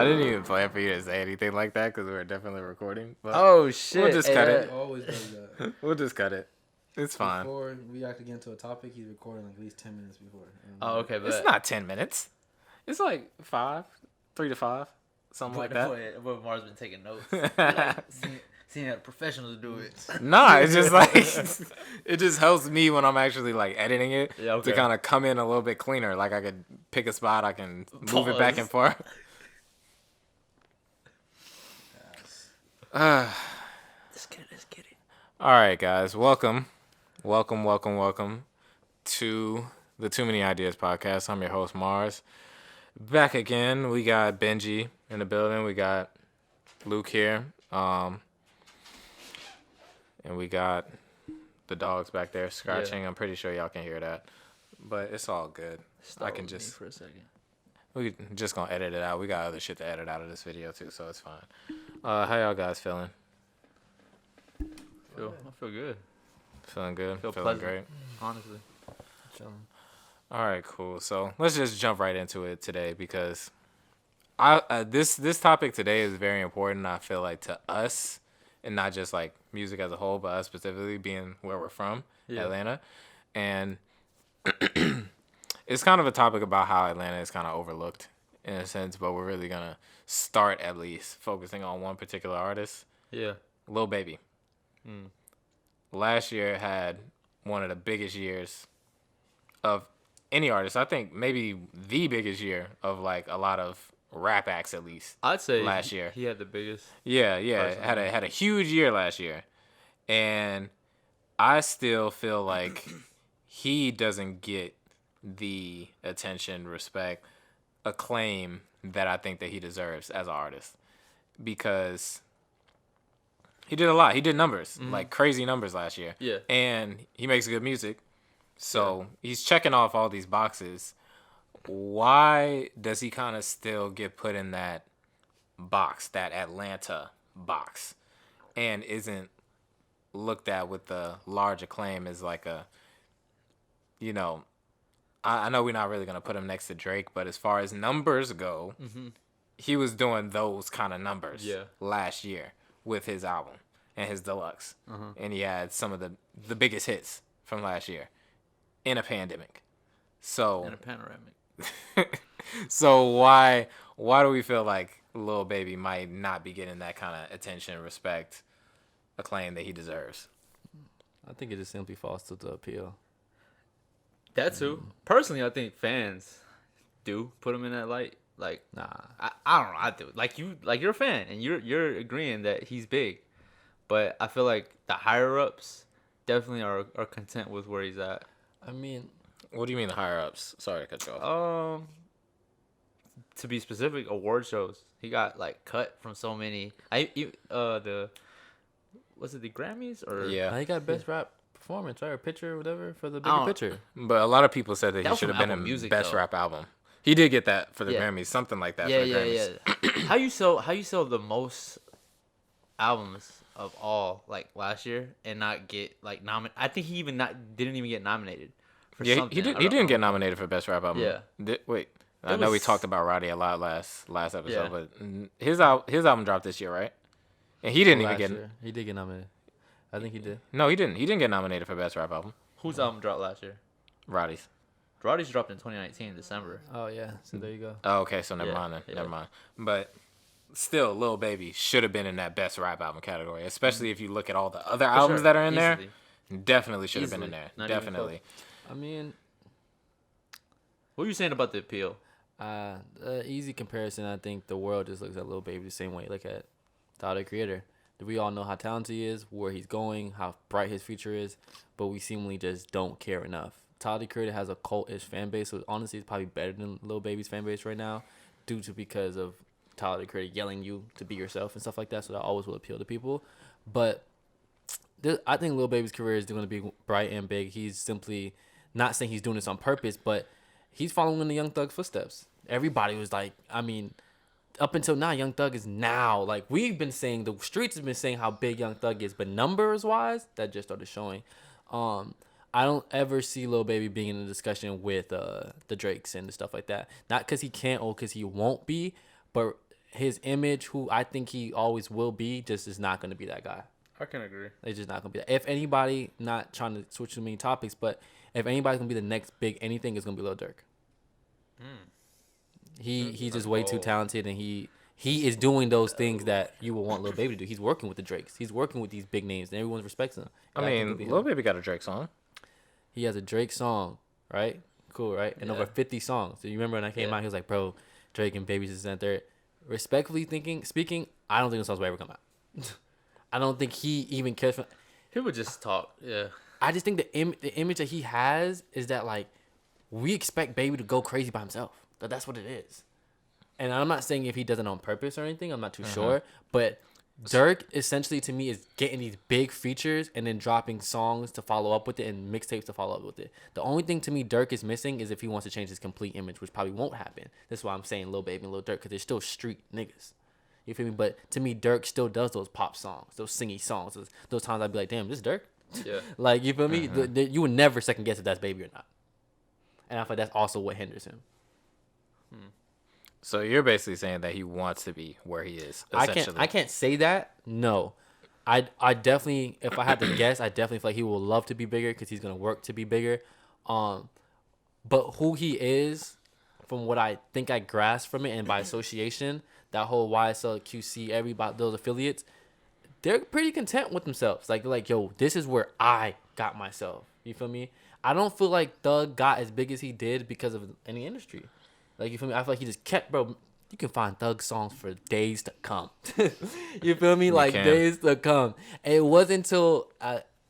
I didn't even plan for you to say anything like that because we were definitely recording. But Oh shit! we'll just cut it. He always does that. We'll just cut it. It's fine. Before we actually get into a topic, he's recording like at least 10 minutes before. Oh, okay, but It's not 10 minutes. It's like 3 to 5, something like that. But Mars been taking notes. Like, seeing how the professionals do it. Nah, it's just like it just helps me when I'm actually like editing it okay. to kind of come in a little bit cleaner. Like I could pick a spot, I can move it back and forth. Let's get it. All right, guys, welcome to the Too Many Ideas podcast. I'm your host Mars. Back again. We got Benji in the building. We got Luke here. And we got the dogs back there scratching. Yeah. I'm pretty sure y'all can hear that. But it's all good. I can just... for a second. We just going to edit it out. We got other shit to edit out of this video, too, so it's fine. How y'all guys feeling? I feel good. Feeling good? Feeling pleasant, great. Honestly. Chilling. All right, cool. So let's just jump right into it today because this topic today is very important, I feel like, to us. And not just like music as a whole, but us specifically being where we're from, Atlanta. And it's kind of a topic about how Atlanta is kind of overlooked in a sense, but we're really going to start at least focusing on one particular artist. Yeah. Lil Baby. Last year had one of the biggest years of any artist. I think maybe the biggest year of like a lot of rap acts, at least. I'd say last year he had the biggest. Yeah, had a huge year last year, and I still feel like he doesn't get the attention, respect, acclaim that I think that he deserves as an artist, because he did a lot. He did numbers, like crazy numbers last year. Yeah, and he makes good music, so he's checking off all these boxes. Why does he kind of still get put in that box, that Atlanta box, and isn't looked at with the large acclaim as like a, I know we're not really going to put him next to Drake, but as far as numbers go, he was doing those kind of numbers last year with his album and his deluxe. And he had some of the biggest hits from last year in a pandemic. So in a panoramic. So why do we feel like Lil Baby might not be getting that kind of attention, respect, acclaim that he deserves? I think it just simply falls to the appeal. That too. Personally, I think fans do put him in that light. Like, nah, I don't know. I do. Like you're a fan and you're agreeing that he's big, but I feel like the higher ups definitely are content with where he's at. I mean. What do you mean the higher ups? Sorry to cut you off. To be specific, award shows. He got like cut from so many. The Grammys or he got best rap performance, right, or picture or whatever for the bigger picture. But a lot of people said that he should have been in best rap album. He did get that for the Grammys, something like that. For the Grammys. How you sell the most albums of all like last year and not get like nominated? I think he didn't even get nominated. He didn't get nominated for best rap album. Yeah. I know we talked about Roddy a lot last episode, but his album dropped this year, right? And he didn't even get. He did get nominated. I think he did. No, he didn't. He didn't get nominated for best rap album. Whose album dropped last year? Roddy's. Roddy's dropped in 2019 in December. Oh yeah, so there you go. Oh, okay, so never mind then. Yeah. Never mind. But still, Lil Baby should have been in that best rap album category, especially if you look at all the other albums that are in there. Definitely should have been in there. Not definitely. I mean, what are you saying about the appeal? Easy comparison. I think the world just looks at Lil Baby the same way. Look at Tyler, the Creator. We all know how talented he is, where he's going, how bright his future is, but we seemingly just don't care enough. Tyler, the Creator has a cult-ish fan base, so honestly, it's probably better than Lil Baby's fan base right now, because of Tyler, the Creator yelling you to be yourself and stuff like that. So that always will appeal to people. But I think Lil Baby's career is going to be bright and big. He's simply not saying he's doing this on purpose, but he's following in the Young Thug's footsteps. Everybody was like, I mean, up until now, Young Thug is now, like, we've been saying, the streets have been saying how big Young Thug is, but numbers-wise, that just started showing. I don't ever see Lil Baby being in a discussion with the Drakes and the stuff like that. Not because he can't or because he won't be, but his image, who I think he always will be, just is not going to be that guy. I can agree. It's just not going to be that. If anybody, not trying to switch too many topics, but if anybody's going to be the next big anything, it's going to be Lil Durk. He's just way too talented, and he is doing those things that you would want Lil Baby to do. He's working with the Drakes. He's working with these big names, and everyone respects him. I mean, Lil Baby got a Drake song. He has a Drake song, right? Cool, right? And over 50 songs. So you remember when I came out, he was like, bro, Drake and Baby's this and third. Respectfully speaking, I don't think the songs will ever come out. I don't think he even cares for. He would just talk. Yeah. I just think the image that he has is that, like, we expect Baby to go crazy by himself. That's what it is. And I'm not saying if he does it on purpose or anything. I'm not too sure. But Dirk, essentially, to me, is getting these big features and then dropping songs to follow up with it and mixtapes to follow up with it. The only thing to me Dirk is missing is if he wants to change his complete image, which probably won't happen. That's why I'm saying Lil Baby and Lil Durk, because they're still street niggas. You feel me? But to me, Dirk still does those pop songs, those singy songs. Those times I'd be like, damn, this Dirk? Yeah. Like, you feel me? You would never second guess if that's Baby or not. And I feel like that's also what hinders him. So you're basically saying that he wants to be where he is. Essentially. I can't say that. No, I definitely, if I had to guess, I definitely feel like he will love to be bigger because he's gonna work to be bigger. But who he is, from what I think I grasp from it, and by association, that whole YSL, QC, everybody, those affiliates, they're pretty content with themselves. Like, they're like, yo, this is where I got myself. You feel me? I don't feel like Thug got as big as he did because of any industry. Like, you feel me? I feel like he just kept, bro. You can find Thug songs for days to come. You feel me? Like, days to come. And it wasn't until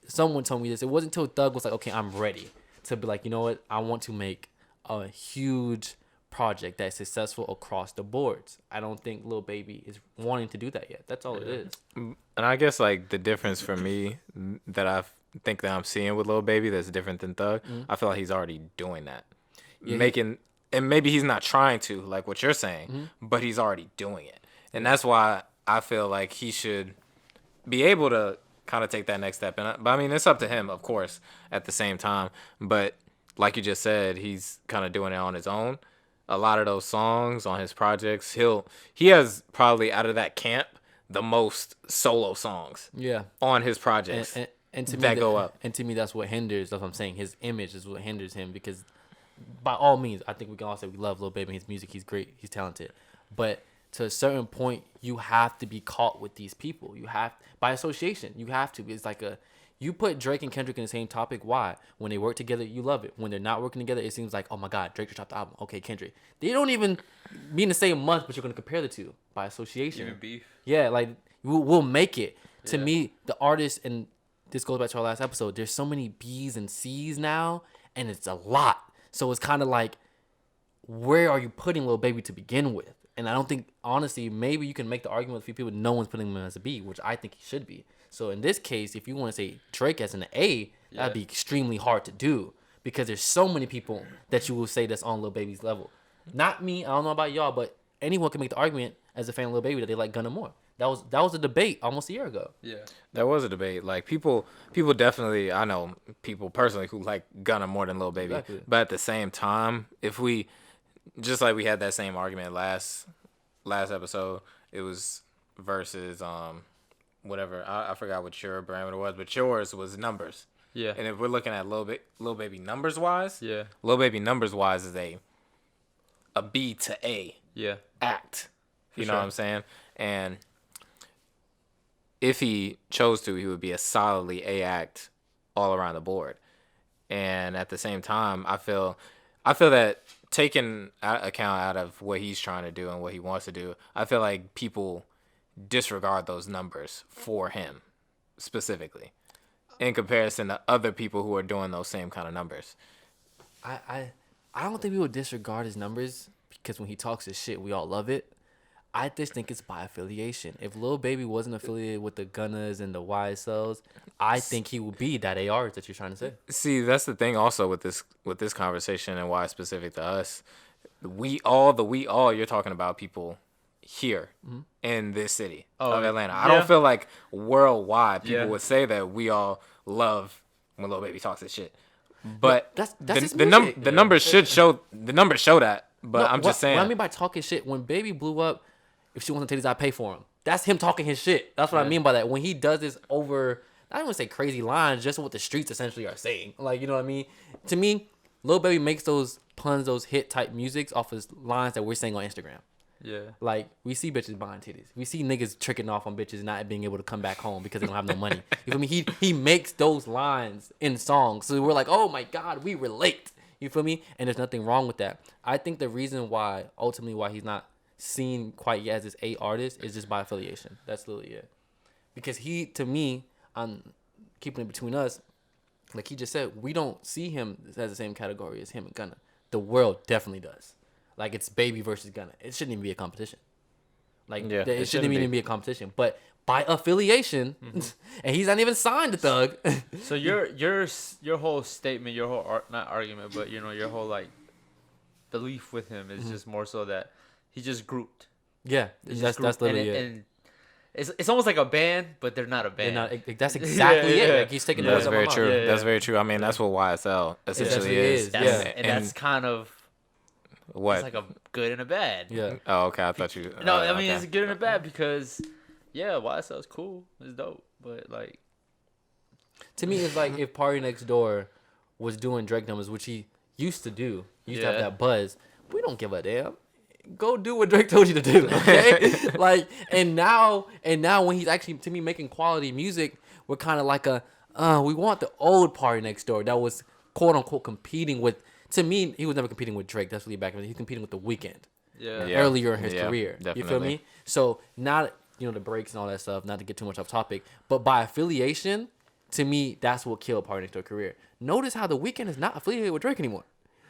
someone told me this. It wasn't until Thug was like, okay, I'm ready to be like, you know what? I want to make a huge project that's successful across the boards. I don't think Lil Baby is wanting to do that yet. That's all it is. And I guess, like, the difference for me that I think that I'm seeing with Lil Baby that's different than Thug, I feel like he's already doing that. Yeah, and maybe he's not trying to, like what you're saying, but he's already doing it. And that's why I feel like he should be able to kind of take that next step. But I mean, it's up to him, of course, at the same time. But like you just said, he's kind of doing it on his own. A lot of those songs on his projects, he has probably out of that camp the most solo songs on his projects and to that me, go up. And to me, that's what hinders. That's what I'm saying. His image is what hinders him because, by all means, I think we can all say we love Lil Baby and his music. He's great. He's talented. But to a certain point, you have to be caught with these people. You have, by association, you have to. It's like you put Drake and Kendrick in the same topic. Why? When they work together, you love it. When they're not working together, it seems like, oh my God, Drake just dropped the album. Okay, Kendrick. They don't even be in the same month, but you're going to compare the two by association. Even beef. Yeah, like, we'll make it. To me, the artist, and this goes back to our last episode, there's so many B's and C's now, and it's a lot. So it's kind of like, where are you putting Lil Baby to begin with? And I don't think, honestly, maybe you can make the argument with a few people, no one's putting him as a B, which I think he should be. So in this case, if you want to say Drake as an A, that'd be extremely hard to do because there's so many people that you will say that's on Lil Baby's level. Not me, I don't know about y'all, but anyone can make the argument as a fan of Lil Baby that they like Gunna more. That was a debate almost a year ago. Yeah. That was a debate. Like, people definitely, I know people personally who like Gunna more than Lil Baby. Exactly. But at the same time, if we, just like we had that same argument last episode, it was versus whatever. I forgot what your parameter was, but yours was numbers. Yeah. And if we're looking at Lil Baby numbers wise, Yeah. Lil Baby numbers wise is a B to A act. You know what I'm saying? And if he chose to, he would be a solidly A act all around the board. And at the same time, I feel that taking account out of what he's trying to do and what he wants to do, I feel like people disregard those numbers for him specifically in comparison to other people who are doing those same kind of numbers. I don't think people disregard his numbers because when he talks his shit, we all love it. I just think it's by affiliation. If Lil Baby wasn't affiliated with the Gunnas and the YSLs, I think he would be that AR that you're trying to say. See, that's the thing also with this conversation and why it's specific to us. We all you're talking about people here in this city of Atlanta. I don't feel like worldwide people would say that we all love when Lil Baby talks his shit. But that's the numbers should show that. But I'm just saying. What I mean by talking shit, when Baby blew up, If she wants titties, I pay for them. That's him talking his shit. That's what I mean by that. When he does this over, I don't want to say crazy lines, just what the streets essentially are saying. Like, you know what I mean? To me, Lil Baby makes those puns, those hit type musics off of lines that we're saying on Instagram. Yeah. Like, we see bitches buying titties. We see niggas tricking off on bitches not being able to come back home because they don't have no money. You feel me? He makes those lines in songs. So we're like, oh my God, we relate. You feel me? And there's nothing wrong with that. I think the reason why, ultimately, why he's not seen quite yet as this A artist is just by affiliation. That's literally it. Because he, to me, I'm keeping it between us, like he just said, we don't see him as the same category as him and Gunna. The world definitely does. Like, it's Baby versus Gunna. It shouldn't even be a competition. Like, it shouldn't even be a competition. But by affiliation, and he's not even signed to Thug. So your whole statement, your whole not argument, but your whole like belief with him is just more so that he's just grouped. Yeah, that's literally it. And it's almost like a band, but they're not a band. That's exactly it. Like, he's taking the words That's out very my mouth. true. Yeah, That's yeah. very true. I mean, that's what YSL essentially is. And that's kind of What? it's like a good and a bad. Yeah. Oh, okay. I thought you. No, I mean okay. it's good and a bad because YSL is cool, it's dope, but like To me, it's like if Party Next Door was doing Drake numbers, which he used to do. He used to have that buzz. We don't give a damn. Go do what Drake told you to do, okay? Like, and now when he's actually, to me, making quality music, we're kind of like we want the old Party Next Door that was quote unquote competing with. To me, he was never competing with Drake. That's really back. He was competing with The Weeknd. Earlier in his career. Definitely. You feel me? So not the breaks and all that stuff. Not to get too much off topic, but by affiliation, to me, that's what killed Party Next Door career. Notice how The Weeknd is not affiliated with Drake anymore.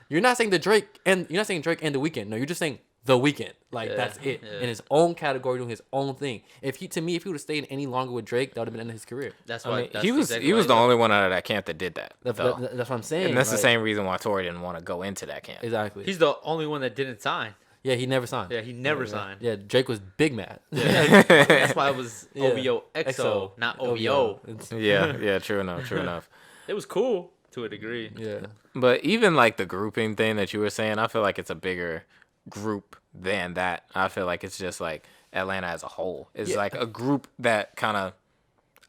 You're not saying Drake and The Weeknd. No, you're just saying The Weeknd. Like that's it in his own category, doing his own thing. If he would have stayed any longer with Drake, that would have been the end of his career. that's I why mean, he was the only one out of that camp that did that. That's what I'm saying. And that's the like, same reason why Tory didn't want to go into that camp. Exactly. He's the only one that didn't sign. Yeah, he never signed. Yeah, he never signed. Yeah, Drake was big mad. That's why it was Yeah. OVO XO, not OVO. Yeah, true enough. It was cool to a degree. Yeah. But even like the grouping thing that you were saying, I feel like it's a bigger group than that. I feel like it's just like Atlanta as a whole. It's like a group that kind of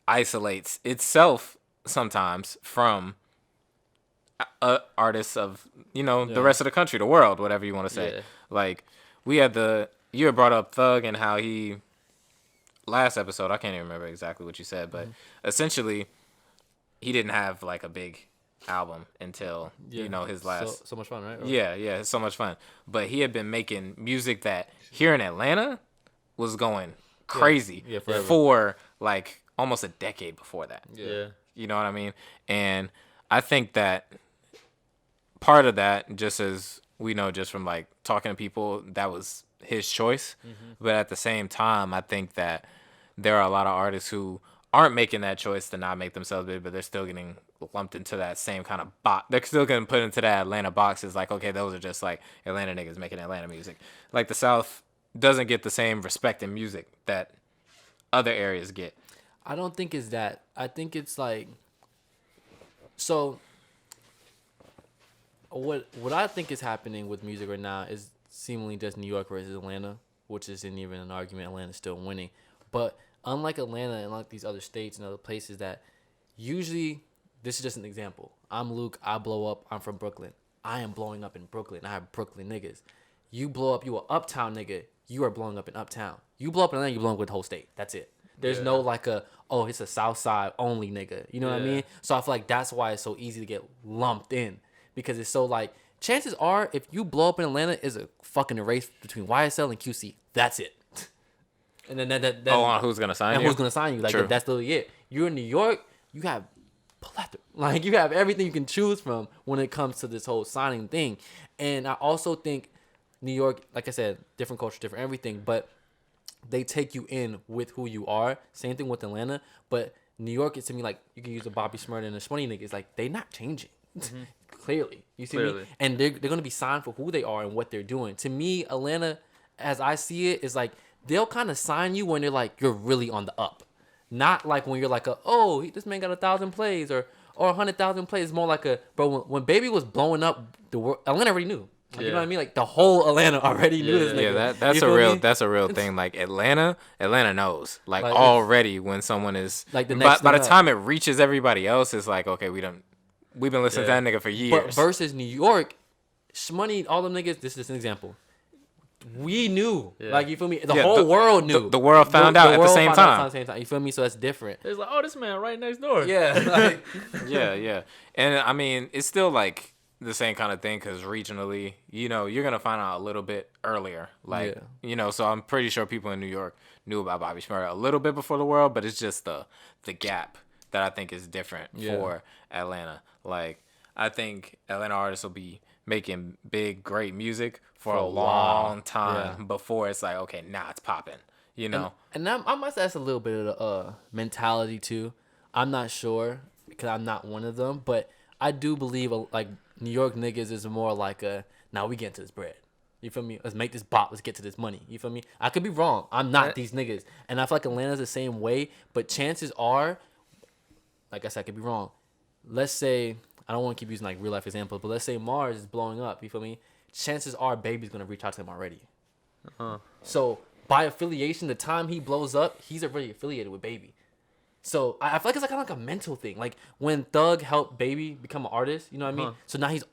isolates itself sometimes from artists of the rest of the country, the world, whatever you want to say. Yeah. Like you had brought up Thug and how he last episode, I can't even remember exactly what you said, but essentially he didn't have like a big album until his last so much fun, right? yeah, so much fun. But he had been making music that here in Atlanta was going crazy forever. for like almost a decade before that. Yeah. You know what I mean? And I think that part of that, just as we know just from like talking to people, that was his choice. But at the same time, I think that there are a lot of artists who aren't making that choice to not make themselves big, but they're still getting lumped into that same kind of box. They're still getting put into that Atlanta box. It's like, okay, those are just like Atlanta niggas making Atlanta music. Like the South doesn't get the same respect in music that other areas get. I don't think it's that. I think it's like, so what I think is happening with music right now is seemingly just New York versus Atlanta, which isn't even an argument. Atlanta's still winning. But unlike Atlanta and like these other states and other places that usually, this is just an example. I'm Luke, I blow up, I'm from Brooklyn. I am blowing up in Brooklyn. I have Brooklyn niggas. You blow up, you a uptown nigga, you are blowing up in uptown. You blow up in Atlanta, you blowing up with the whole state. That's it. There's no like it's a South Side only nigga. You know what I mean? So I feel like that's why it's so easy to get lumped in. Because it's so like, chances are if you blow up in Atlanta, it's a fucking race between YSL and QC. That's it. And then Who's gonna sign you? Who's gonna sign you? Like True. that's literally it. You're in New York, you have plethora. Like you have everything you can choose from when it comes to this whole signing thing. And I also think New York, like I said, different culture, different everything, but they take you in with who you are. Same thing with Atlanta, but New York is to me like you can use a Bobby Smurda and a Shmoney nigga. It's like they not changing. Clearly. You see me? And they're gonna be signed for who they are and what they're doing. To me, Atlanta, as I see it, is like they'll kind of sign you when they're like you're really on the up. Not like when you're like this man got 1,000 plays or 100,000 plays. It's more like bro, when Baby was blowing up the world, Atlanta already knew. Like, you know what I mean? Like the whole Atlanta already knew this nigga. Yeah, that's You a feel real me? thing. Like Atlanta knows like Like, already when someone is like the by next the thing up. time it reaches everybody else, it's like okay, we've been listening to that nigga for But years. versus New York, Shmoney, all them niggas. This is an example. We knew, like you feel me. The Yeah, whole world knew. the world found out at the same time. You feel me? So that's different. It's like, oh, this man right next door. Yeah, like, Yeah, and I mean it's still like the same kind of thing because regionally, you're gonna find out a little bit earlier. Like so I'm pretty sure people in New York knew about Bobby Shmurda a little bit before the world, but it's just the gap that I think is different for Atlanta. Like I think Atlanta artists will be making big, great music for a long time before it's like, okay, now it's popping. and I must ask a little bit of the mentality too. I'm not sure because I'm not one of them, but I do believe like New York niggas is more like now we get to this bread. You feel me? Let's make this bop. Let's get to this money. You feel me? I could be wrong. I'm not these niggas, and I feel like Atlanta's the same way. But chances are, like I said, I could be wrong. Let's say I don't want to keep using like real life examples, but let's say Mars is blowing up. You feel me? Chances are, Baby's gonna reach out to him already. So by affiliation, the time he blows up, he's already affiliated with Baby. So I feel like it's like kind of like a mental thing. Like when Thug helped Baby become an artist, you know what I mean? So now he's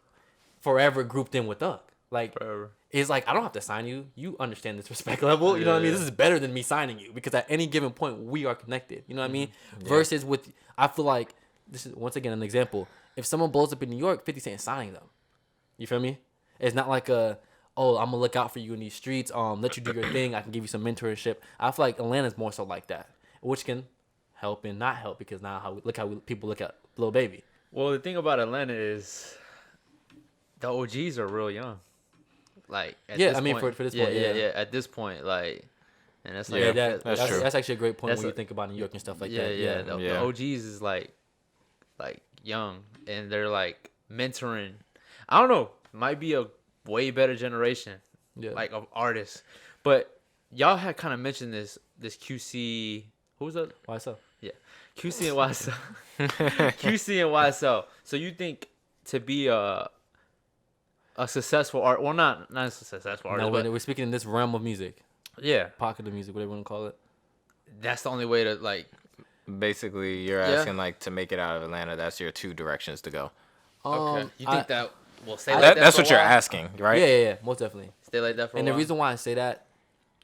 forever grouped in with Thug. Like it's like I don't have to sign you. You understand this respect level. You know what I mean? This is better than me signing you because at any given point we are connected. You know what I mean? Versus with I feel like this is once again an example. If someone blows up in New York, 50 Cent signing them. You feel me? It's not like I'm gonna look out for you in these streets. Let you do your thing. I can give you some mentorship. I feel like Atlanta's more so like that, which can help and not help because now people look at Lil Baby. Well, the thing about Atlanta is the OGs are real young. Like at this point, for this point, yeah. At this point, like, and that's like that's true. That's actually a great point That's when you think about New York and stuff like that. The OGs is like young and they're like mentoring. I don't know, might be a way better generation, like of artists. But y'all had kind of mentioned this QC. Who was that? YSL. Yeah, QC and YSL. QC and YSL. So you think to be a successful art? Well, not a successful artist. No, but we're speaking in this realm of music, yeah, pocket of music, whatever you want to call it. that's the only way to like. Basically, you're asking like to make it out of Atlanta. That's your two directions to go. Okay, you think that will stay like that? That's for what a you're while? asking, right? Yeah, most definitely. Stay like that for a And while. the reason why I say that,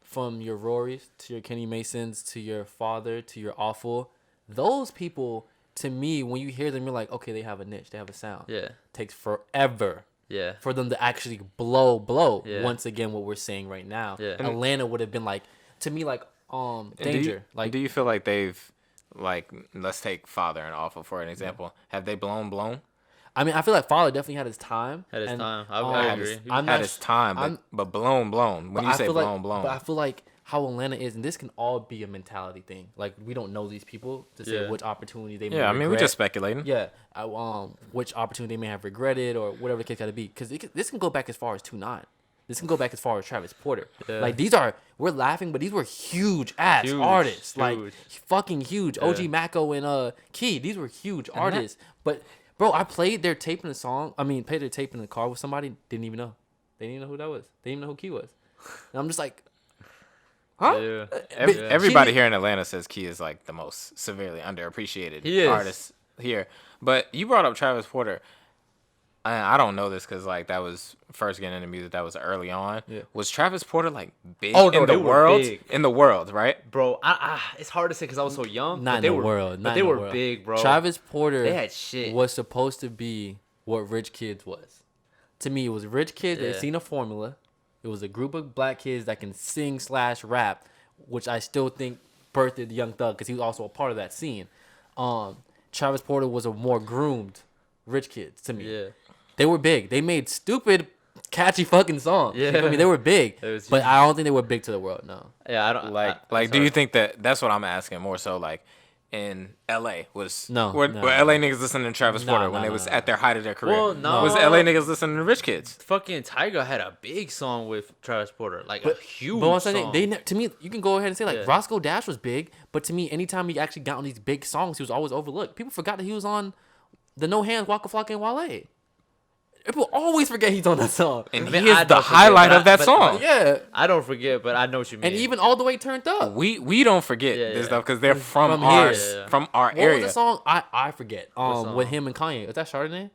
from your Rorys to your Kenny Masons to your father to your Awful, those people, to me, when you hear them, you're like, okay, they have a niche, they have a sound. Yeah. Takes forever. Yeah. For them to actually blow. Yeah. Once again, what we're saying right now. Yeah. Atlanta would have been like, to me, like Danger. Do you feel like they've like let's take Father and Awful for an example. Have they blown? I mean, I feel like Father definitely had his time. At his time. I agree. Had his time, but blown. When you say blown. But I feel like how Atlanta is, and this can all be a mentality thing. Like we don't know these people to say which opportunity they may I mean, we're regret. just speculating. Yeah, which opportunity they may have regretted or whatever the case got to be. Because this can go back as far as 2-9. This can go back as far as Travis Porter. Yeah. Like we're laughing, but these were huge artists. Huge. Like fucking huge. Yeah. OG Mako and Key. These were huge artists. But bro, I played their tape in the song. I mean, played their tape in the car with somebody. Didn't even know. They didn't even know who that was. They didn't even know who Key was. And I'm just like, huh? Yeah. Everybody here in Atlanta says Key is like the most severely underappreciated artist here. But you brought up Travis Porter. I don't know this because like that was first getting into music. That was early on. Yeah. Was Travis Porter like big in the world? Big. In the world, right? Bro, it's hard to say because I was so young. Not in the world. But they were big, bro. Travis Porter they had shit. Was supposed to be what Rich Kids was. To me, it was Rich Kids. They seen a formula. It was a group of black kids that can sing / rap, which I still think birthed Young Thug because he was also a part of that scene. Travis Porter was a more groomed Rich Kids to me. Yeah. They were big. They made stupid, catchy fucking songs. Yeah. You know what I mean? They were big, was but I don't think they were big to the world. No. Yeah, I don't like. Do you think that's what I'm asking more so like? In LA was were LA niggas listening to Travis Porter when they was at their height of their career? Well, no. Was LA niggas listening to Rich Kids? Fucking Tyga had a big song with Travis Porter, like a huge but song. To me, you can go ahead and say like Roscoe Dash was big, but to me, anytime he actually got on these big songs, he was always overlooked. People forgot that he was on the No Hands Waka Flocka and Wale. People always forget he's on that song. And I mean, he I is the don't forget, highlight but of that but song. Yeah, I don't forget, but I know what you mean. and even all the way turned up. We don't forget Yeah, this yeah. stuff because they're from From our here. Yeah. from our What area. was the song? I forget. What With song? him and Kanye. Is that Chardonnay?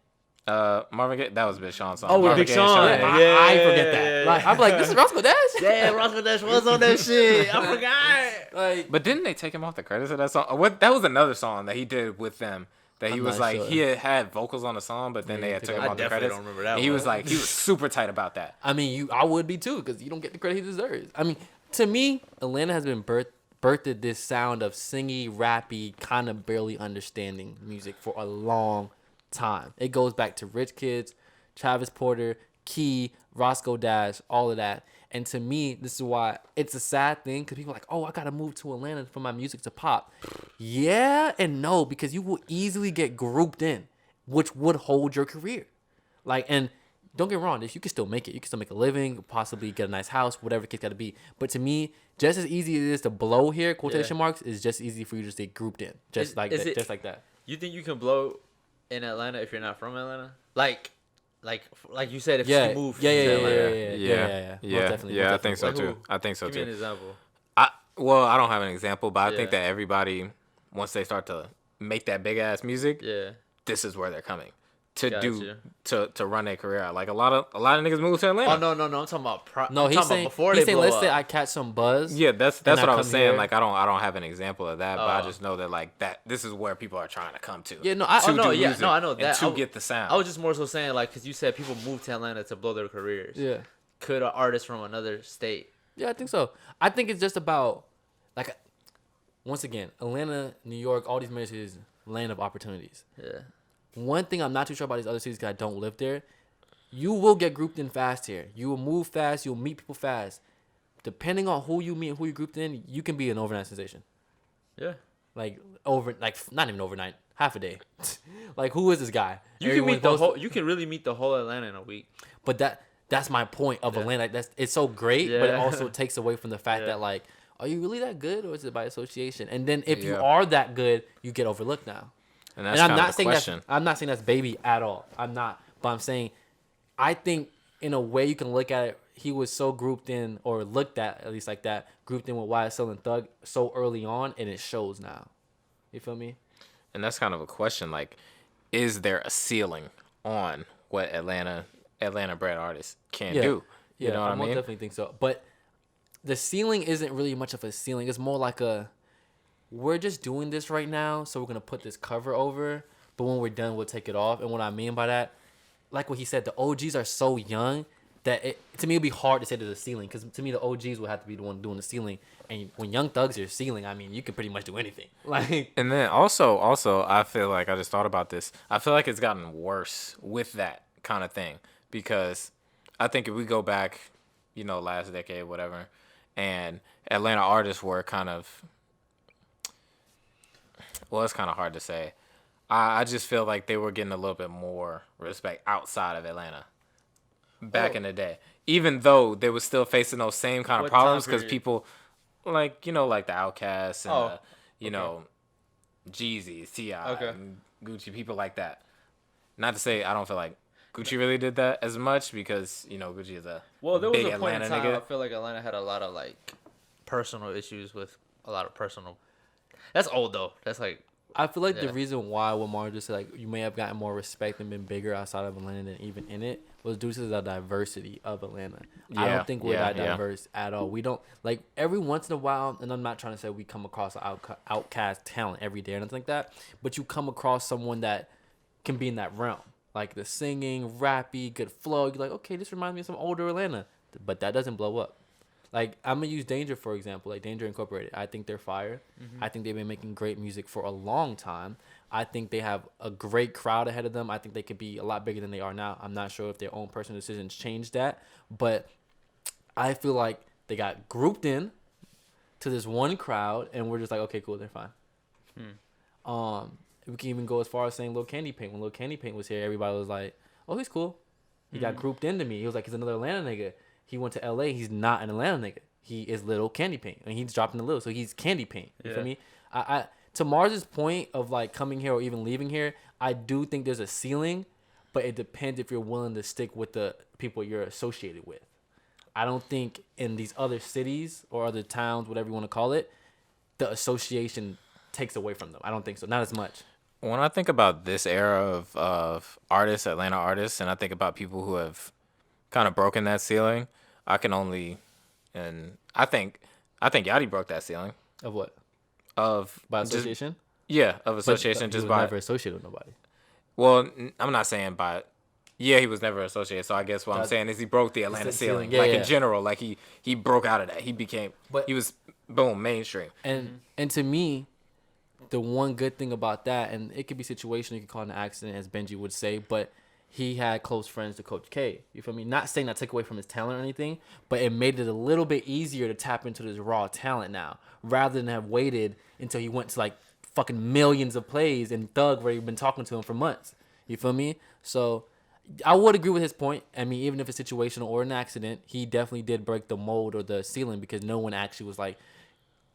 Marvin Gaye, that was Big Sean's song. Oh, with Marvin Big Gaye and Sean. Chardonnay. Yeah. I forget that. Like I'm like, this is Roscoe Dash. Yeah, Roscoe Dash was on that shit. I forgot. Like, But didn't they take him off the credits of that song? What? That was another song that he did with them. That he I'm was not like sure. he had vocals on the song, but then Yeah, they had he took took him it off the definitely credits. don't remember that And he one. was like he was super tight about that. I mean, I would be too because you don't get the credit he deserves. I mean, to me, Atlanta has been birthed this sound of singy, rappy, kind of barely understanding music for a long time. It goes back to Rich Kids, Travis Porter, Key, Roscoe Dash, all of that. And to me, this is why it's a sad thing because people are like, oh, I got to move to Atlanta for my music to pop. Yeah and no, because you will easily get grouped in, which would hold your career. Like, and don't get me wrong, you can still make it. You can still make a living, possibly get a nice house, whatever the case got to be. But to me, just as easy as it is to blow here, quotation marks, is just easy for you to stay grouped in. Just like that. You think you can blow in Atlanta if you're not from Atlanta? Like you said, if Yeah, you move yeah, to yeah, Atlanta. yeah. Most definitely, I most think so definitely. too. I think so Give me an too. example. Well, I don't have an example, but I Yeah. think that everybody, once they start to make that big ass music, Yeah. this is where they're coming to Gotcha. to run their career out. Like a lot of niggas move to Atlanta. Oh no. I'm talking about No, I'm he's talking saying, about before he's they saying blow let's up. say I catch some buzz. Yeah, that's and what I was come saying. here. Like I don't have an example of that, but I Oh. just know that like that this is where people are trying to come to. Yeah, no, to I no, do yeah, music no, I know and that. to I get the sound. I was just more so saying like because you said people move to Atlanta to blow their careers. Yeah. Could an artist from another state? Yeah, I think so. I think it's just about, like, once again, Atlanta, New York, all these major cities, land of opportunities. Yeah. One thing I'm not too sure about these other cities because I don't live there, you will get grouped in fast here. You will move fast. You'll meet people fast. Depending on who you meet and who you grouped in, you can be an overnight sensation. Yeah. Like, not even overnight, half a day. Like, who is this guy? You can Everyone meet the goes- whole. You can really meet the whole Atlanta in a week. But that's my point of Atlanta. Like, it's so great, but it Yeah. also takes away from the fact Yeah. that, like, are you really that good or is it by association? And then if you Yeah. are that good, you get overlooked now. and that's And I'm kind of not the saying question. I'm not saying that's baby at all. I'm not. But I'm saying I think in a way you can look at it, he was so grouped in or looked at least like that, grouped in with YSL and Thug so early on, and it shows now. You feel me? And that's kind of a question. Like, is there a ceiling on what Atlanta bred artists can do? You know what I most mean? definitely think so. But the ceiling isn't really much of a ceiling. It's more like we're just doing this right now, so we're gonna put this cover over. But when we're done, we'll take it off. And what I mean by that, like what he said, the OGs are so young that to me it'd be hard to say there's a ceiling because to me the OGs would have to be the one doing the ceiling. And when Young Thug's your ceiling, I mean you can pretty much do anything. Like And then also, I feel like I just thought about this. I feel like it's gotten worse with that kind of thing because I think if we go back, last decade, whatever, and Atlanta artists were kind of, well, it's kind of hard to say. I just feel like they were getting a little bit more respect outside of Atlanta back in the day, even though they were still facing those same kind of What problems time because period? people, like the Outkast and okay. Jeezy, T.I., Okay. and Gucci, people like that. Not to say I don't feel like Gucci really did that as much because Gucci is a Well, there was big a point Atlanta in time nigga. I feel like Atlanta had a lot of like personal issues with a lot of personal. That's old though. That's like I feel like Yeah. the reason why what Mario just said, like you may have gotten more respect and been bigger outside of Atlanta than even in it was due to the diversity of Atlanta. I Yeah, don't think we're yeah, that yeah. diverse at all. We don't like every once in a while, and I'm not trying to say we come across an outcast talent every day or anything like that, but you come across someone that can be in that realm, like the singing, rappy, good flow. You're like, okay, this reminds me of some older Atlanta, but that doesn't blow up. Like, I'm going to use Danger, for example, like Danger Incorporated. I think they're fire. I think they've been making great music for a long time. I think they have a great crowd ahead of them. I think they could be a lot bigger than they are now. I'm not sure if their own personal decisions changed that, but I feel like they got grouped in to this one crowd, and we're just like, okay, cool, they're fine. We can even go as far as saying Lil Candy Paint. When Lil Candy Paint was here, everybody was like, oh, he's cool. He got grouped into me. He was like, he's another Atlanta nigga. He went to LA. He's not an Atlanta nigga. He is Little Candy Paint. And he's dropping the little. So he's Candy Paint. You feel me? To Mars's point of like coming here or even leaving here, I do think there's a ceiling. but it depends if you're willing to stick with the people you're associated with. I don't think in these other cities or other towns, whatever you want to call it, the association takes away from them. I don't think so. Not as much. When I think about this era of artists, Atlanta artists, and I think about people who have kind of broken that ceiling, I can only, and I think Yachty broke that ceiling Of what? of By just- association? yeah, of association But just he was by. never associated with nobody. Well, I'm not saying by. Yeah, he was never associated. So I guess what I'm That's- saying is he broke the Atlanta the ceiling. ceiling. Yeah, Like yeah. in general, like he broke out of that. But- He was boom mainstream. And to me, the one good thing about that, and it could be situational, you could call it an accident, as Benji would say, but he had close friends to Coach K. You feel me? Not saying that took away from his talent or anything, but it made it a little bit easier to tap into this raw talent now, rather than have waited until he went to like fucking millions of plays and Thug, where you've been talking to him for months. You feel me? So I would agree with his point. I mean, even if it's situational or an accident, he definitely did break the mold or the ceiling, because no one actually was like,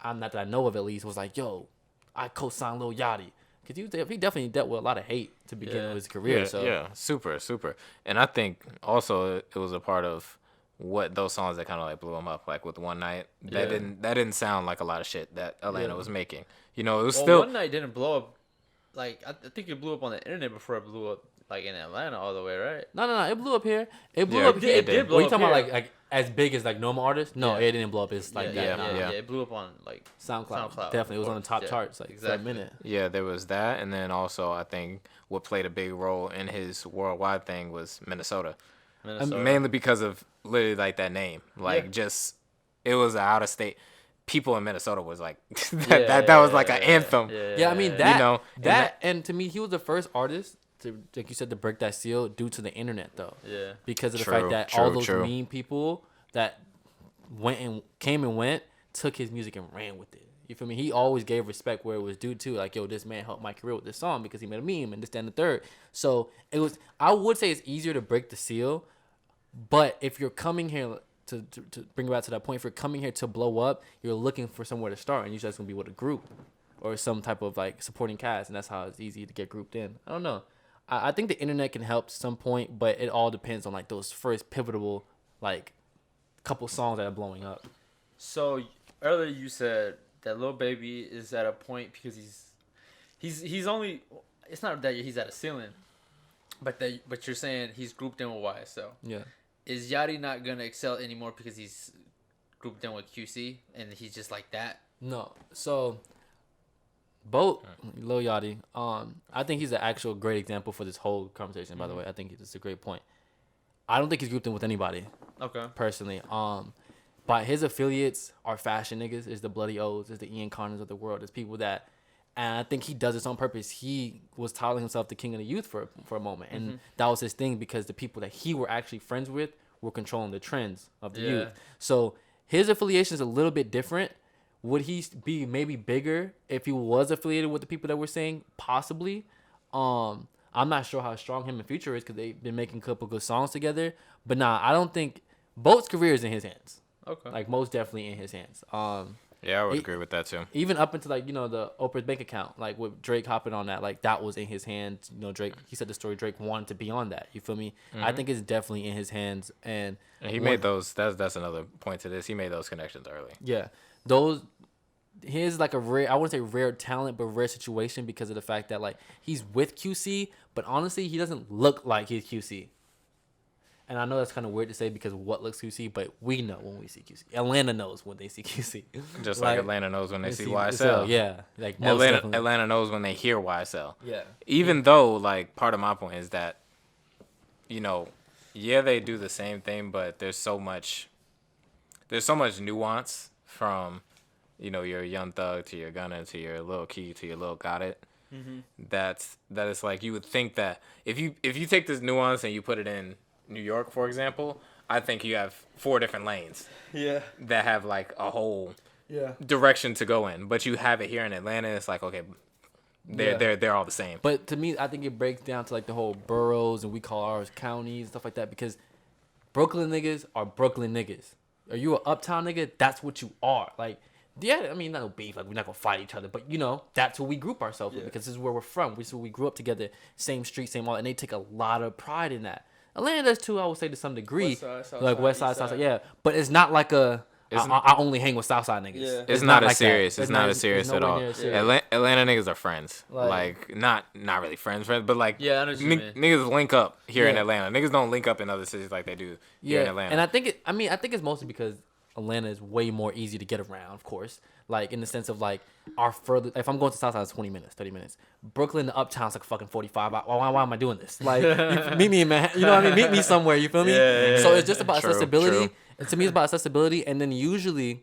I'm not that I know of at least, was like, yo, I co-signed Lil Yachty. Because he definitely dealt with a lot of hate to begin with his career. Yeah, super. And I think also it was a part of what those songs that kind of like blew him up, like with One Night. That didn't sound like a lot of shit that Atlanta was making. You know, it was still One Night didn't blow up. Like I think it blew up on the internet before it blew up like in Atlanta all the way, right? No, it blew up here. It blew Yeah, up it here. did blow Were you up talking about here. like as big as like normal artists? No, Yeah. it didn't blow up. It's like that. yeah. It blew up on like SoundCloud. SoundCloud, Definitely. It was of on the course. top Yeah, charts like for a exactly. minute. Yeah, there was that, and then also I think what played a big role in his worldwide thing was Minnesota. Minnesota. Mainly because of literally like that name, like just it was an out of state. People in Minnesota was like that was like an anthem. Yeah, I mean that. You know, and to me, he was the first artist to, like you said, to break that seal due to the internet, though. Yeah. Because of the True, fact that all those true. mean people that came and went took his music and ran with it. You feel me? He always gave respect where it was due to. Like, yo, this man helped my career with this song because he made a meme and this, that, and the third. So it was. I would say it's easier to break the seal, but if you're coming here to bring it back to that point, if you're coming here to blow up, you're looking for somewhere to start, and you're just gonna be with a group or some type of like supporting cast, and that's how it's easy to get grouped in. I don't know. I think the internet can help to some point, but it all depends on like those first pivotal like couple songs that are blowing up. So earlier you said that Lil Baby is at a point because he's only. It's not that he's at a ceiling, but you're saying he's grouped in with YSL. Yeah. Is Yachty not gonna excel anymore because he's grouped in with QC and he's just like that? No. So both Lil Yachty, I think he's an actual great example for this whole conversation, by the way. I think it's a great point. I don't think he's grouped in with anybody, Okay. personally. But his affiliates are fashion niggas, is the Bloody O's, is the Ian Connors of the world. It's people that, and I think he does this on purpose. He was titling himself the king of the youth for a moment, and that was his thing because the people that he were actually friends with were controlling the trends of the youth. So his affiliation is a little bit different. Would he be maybe bigger if he was affiliated with the people that we're saying? Possibly. I'm not sure how strong him and Future is because they've been making a couple good songs together. But nah, I don't think Boat's career is in his hands. Okay. Like most definitely in his hands. Yeah, I would agree with that too. Even up into like, you know, the Oprah's bank account, like with Drake hopping on that, like that was in his hands. You know, Drake, he said the story, Drake wanted to be on that. You feel me? I think it's definitely in his hands. And he made those. That's another point to this. He made those connections early. yeah, those, his like a rare, I wouldn't say rare talent, but rare situation because of the fact that like he's with QC, but honestly, he doesn't look like he's QC. And I know that's kind of weird to say because what looks QC, but we know when we see QC. Atlanta knows when they see QC. Just like Atlanta knows when they see YSL. So, yeah, like most definitely. Atlanta knows when they hear YSL. Yeah. Even though, like, part of my point is that, you know, yeah, they do the same thing, but there's so much nuance from, you know, your Young Thug to your Gunna to your Lil Key to your Lil Got It. That it's like you would think that if you take this nuance and you put it in New York, for example, I think you have 4 different lanes. Yeah. That have like a whole direction to go in, but you have it here in Atlanta. It's like okay, they're all the same. But to me, I think it breaks down to like the whole boroughs and we call ours counties and stuff like that because Brooklyn niggas are Brooklyn niggas. Are you an uptown nigga? That's what you are. Like Yeah, I mean, not no beef. Like, we're not gonna fight each other, but you know, that's who we group ourselves with because this is where we're from. This is where we grew up together, same street, same all, and they take a lot of pride in that. Atlanta does too, I would say, to some degree. West side, Like West Side, South Side, yeah. But it's not like I only hang with Southside niggas. Yeah. It's not as like that. serious. It's not as serious at nowhere all. near as serious. Atlanta niggas are friends. Like- Like not really friends, but like Yeah, I know what you mean. niggas link up here in Yeah. Atlanta. Niggas don't link up in other cities like they do here in Atlanta. And I think it's mostly because Atlanta is way more easy to get around, of course. Like in the sense of like our further, if I'm going to Southside, it's 20 minutes, 30 minutes. Brooklyn to Uptown's like fucking 45. Why am I doing this? Like, meet me in Manhattan. You know what I mean? Meet me somewhere. You feel me? Yeah. So it's just about True, accessibility. true. And to me, it's about accessibility. And then usually,